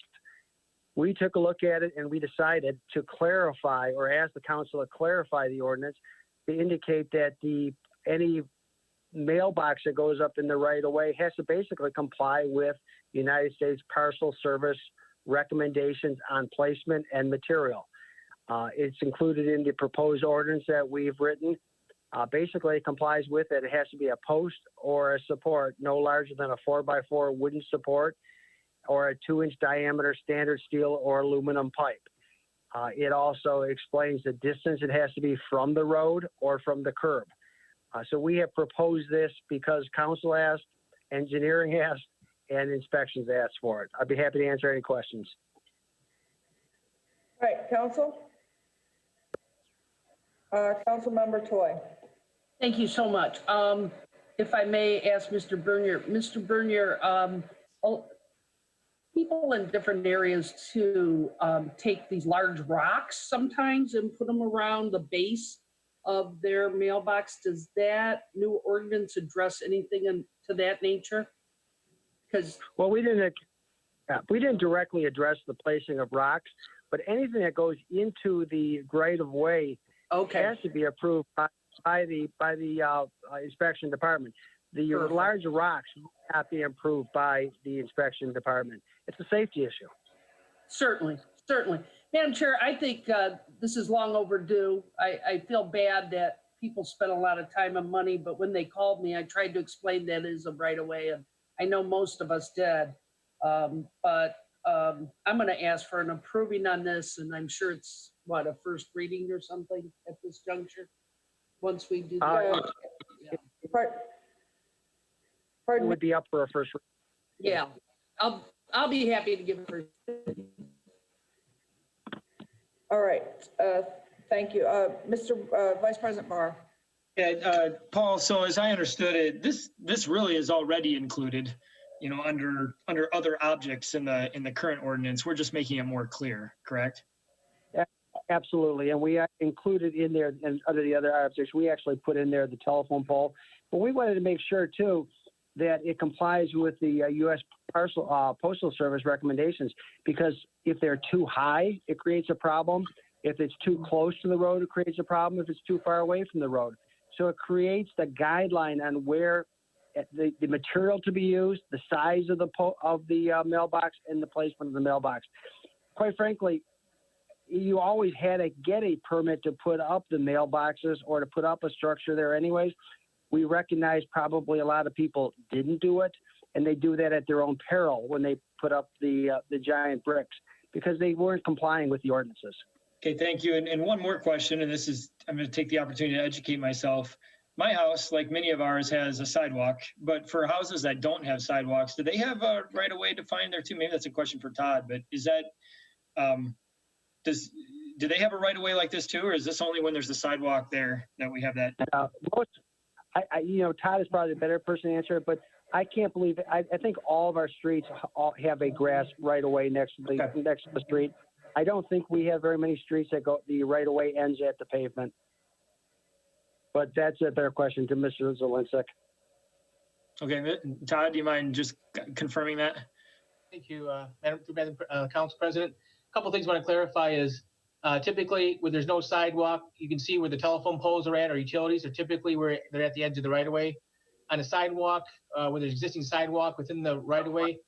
R: We took a look at it and we decided to clarify or ask the council to clarify the ordinance to indicate that any mailbox that goes up in the right-of-way has to basically comply with the United States Parcel Service recommendations on placement and material. It's included in the proposed ordinance that we've written. Basically, it complies with it. It has to be a post or a support no larger than a 4x4 wooden support or a 2-inch diameter standard steel or aluminum pipe. It also explains the distance it has to be from the road or from the curb. So we have proposed this because council asked, engineering asked, and inspections asked for it. I'd be happy to answer any questions.
A: All right, council? Councilmember Toy.
H: Thank you so much. If I may ask Mr. Bernier, people in different areas to take these large rocks sometimes and put them around the base of their mailbox. Does that new ordinance address anything to that nature? Because
R: well, we didn't directly address the placing of rocks, but anything that goes into the right of way has to be approved by the inspection department. The large rocks will not be approved by the inspection department. It's a safety issue.
H: Certainly. Madam Chair, I think this is long overdue. I feel bad that people spent a lot of time and money, but when they called me, I tried to explain that it is a right of way, and I know most of us did. I'm going to ask for an approving on this, and I'm sure it's, a first reading or something at this juncture, once we do that.
R: It would be up for a first reading.
H: Yeah, I'll be happy to give it first.
A: All right, thank you. Mr. Vice President Barr.
F: Yeah, Paul, so as I understood it, this really is already included, under other objects in the current ordinance. We're just making it more clear, correct?
R: Absolutely, and we included in there, and under the other objects, we actually put in there the telephone pole. But we wanted to make sure too that it complies with the U.S. Postal Service recommendations, because if they're too high, it creates a problem. If it's too close to the road, it creates a problem. If it's too far away from the road, so it creates the guideline on where the material to be used, the size of the mailbox, and the placement of the mailbox. Quite frankly, you always had to get a permit to put up the mailboxes or to put up a structure there anyways. We recognize probably a lot of people didn't do it, and they do that at their own peril when they put up the giant bricks because they weren't complying with the ordinances.
F: Okay, thank you. And one more question, and I'm going to take the opportunity to educate myself. My house, like many of ours, has a sidewalk, but for houses that don't have sidewalks, do they have a right of way defined there too? Maybe that's a question for Todd, but is that, do they have a right of way like this too, or is this only when there's a sidewalk there that we have that?
R: Todd is probably the better person to answer it, but I can't believe it. I think all of our streets have a grass right of way next to the street. I don't think we have very many streets that the right of way ends at the pavement. But that's a better question to Mr. Zielinski.
F: Okay, Todd, do you mind just confirming that?
S: Thank you, Madam Council President. A couple things I want to clarify is typically where there's no sidewalk, you can see where the telephone poles are at or utilities are typically where they're at the edge of the right of way. On a sidewalk, where there's existing sidewalk within the right of way,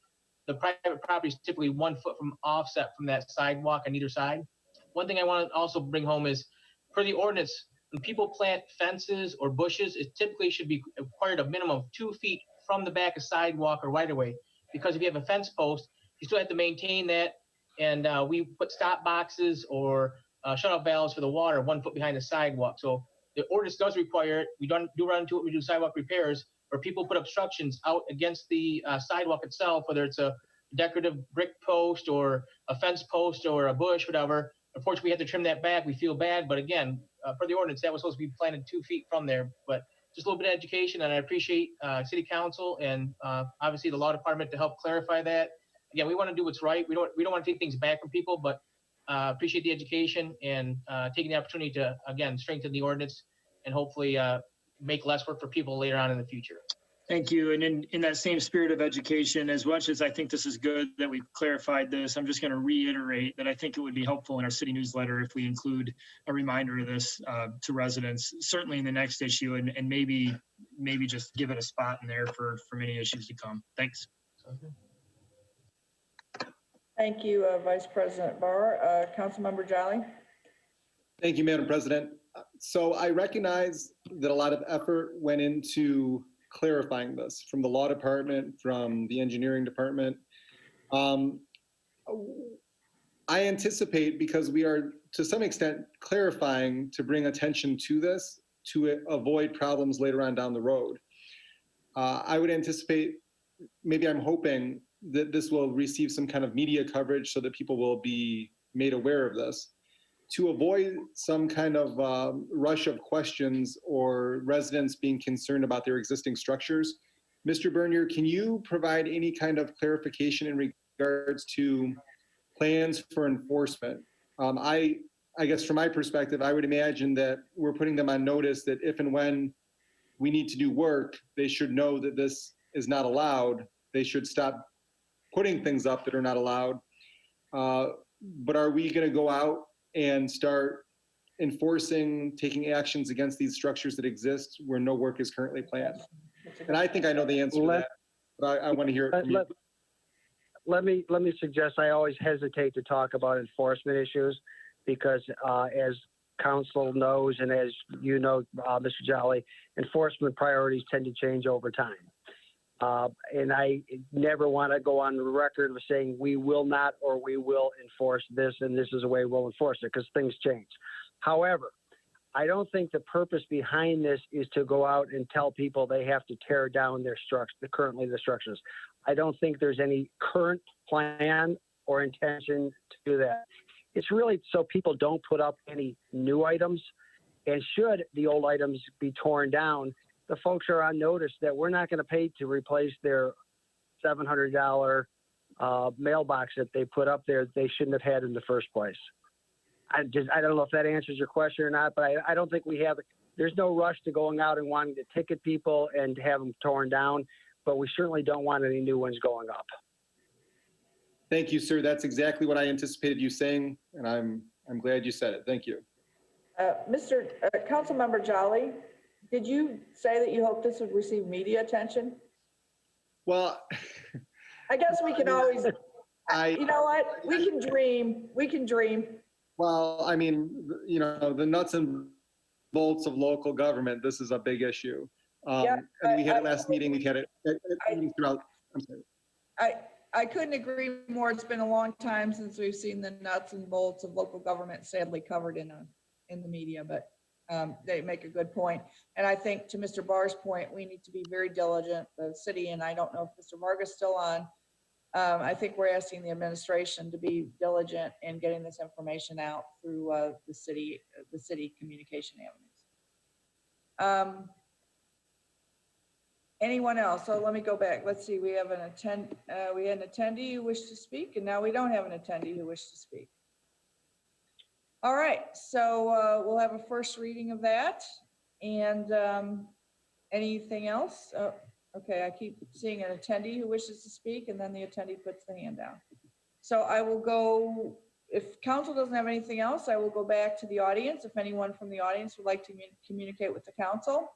S: the private property is typically 1 foot from offset from that sidewalk on either side. One thing I want to also bring home is for the ordinance, when people plant fences or bushes, it typically should be required a minimum of 2 feet from the back of sidewalk or right of way. Because if you have a fence post, you still have to maintain that. And we put stop boxes or shut-off valves for the water 1 foot behind the sidewalk. So the ordinance does require it. We do run into it. We do sidewalk repairs where people put obstructions out against the sidewalk itself, whether it's a decorative brick post or a fence post or a bush, whatever. Unfortunately, we had to trim that back. We feel bad, but again, per the ordinance, that was supposed to be planted 2 feet from there. But just a little bit of education, and I appreciate City Council and obviously the Law Department to help clarify that. Again, we want to do what's right. We don't want to take things back from people, but appreciate the education and taking the opportunity to, again, strengthen the ordinance and hopefully make less work for people later on in the future.
F: Thank you. And in that same spirit of education, as much as I think this is good that we've clarified this, I'm just going to reiterate that I think it would be helpful in our city newsletter if we include a reminder of this to residents, certainly in the next issue, and maybe just give it a spot in there for many issues to come. Thanks.
A: Thank you, Vice President Barr. Councilmember Jolly.
D: Thank you, Madam President. So I recognize that a lot of effort went into clarifying this from the Law Department, from the Engineering Department. I anticipate, because we are to some extent clarifying to bring attention to this, to avoid problems later on down the road. I would anticipate maybe I'm hoping that this will receive some kind of media coverage so that people will be made aware of this. To avoid some kind of rush of questions or residents being concerned about their existing structures, Mr. Bernier, can you provide any kind of clarification in regards to plans for enforcement? I guess from my perspective, I would imagine that we're putting them on notice that if and when we need to do work, they should know that this is not allowed. They should stop putting things up that are not allowed. But are we going to go out and start enforcing, taking actions against these structures that exist where no work is currently planned? And I think I know the answer to that, but I want to hear it from you.
R: Let me suggest, I always hesitate to talk about enforcement issues because as council knows, and as you know, Mr. Jolly, enforcement priorities tend to change over time. And I never want to go on the record of saying we will not or we will enforce this and this is the way we'll enforce it, because things change. However, I don't think the purpose behind this is to go out and tell people they have to tear down their currently the structures. I don't think there's any current plan or intention to do that. It's really so people don't put up any new items, and should the old items be torn down, the folks are on notice that we're not going to pay to replace their $700 mailbox that they put up there they shouldn't have had in the first place. I don't know if that answers your question or not, but I don't think there's no rush to going out and wanting to ticket people and have them torn down, but we certainly don't want any new ones going up.
D: Thank you, sir. That's exactly what I anticipated you saying, and I'm glad you said it. Thank you.
A: Councilmember Jolly, did you say that you hope this would receive media attention?
D: Well,
A: I guess we can always, you know what? We can dream. We can dream.
D: Well, I mean, you know, the nuts and bolts of local government, this is a big issue. And we had it last meeting. We've had it throughout. I'm sorry.
A: I couldn't agree more. It's been a long time since we've seen the nuts and bolts of local government sadly covered in the media, but they make a good point. And I think to Mr. Barr's point, we need to be very diligent, the city, and I don't know if Mr. Vargas is still on. I think we're asking the administration to be diligent in getting this information out through the city communication avenues. Anyone else? So let me go back. Let's see. We have we had an attendee who wished to speak, and now we don't have an attendee who wished to speak. All right. So we'll have a first reading of that. And anything else? Okay. I keep seeing an attendee who wishes to speak, and then the attendee puts the hand down. So I will go. If council doesn't have anything else, I will go back to the audience. If anyone from the audience would like to communicate with the council.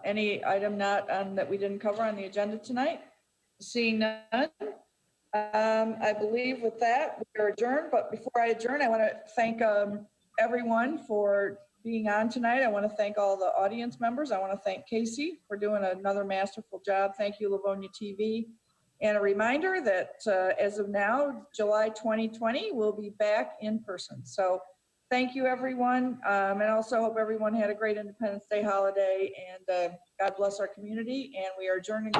A: Any item not on that we didn't cover on the agenda tonight? Seeing none, I believe with that we are adjourned. But before I adjourn, I want to thank everyone for being on tonight. I want to thank all the audience members. I want to thank Casey for doing another masterful job. Thank you, LivoniaTV. And a reminder that as of now, July 2020, we'll be back in person. So thank you, everyone. And also hope everyone had a great Independence Day holiday, and God bless our community. And we are adjourning.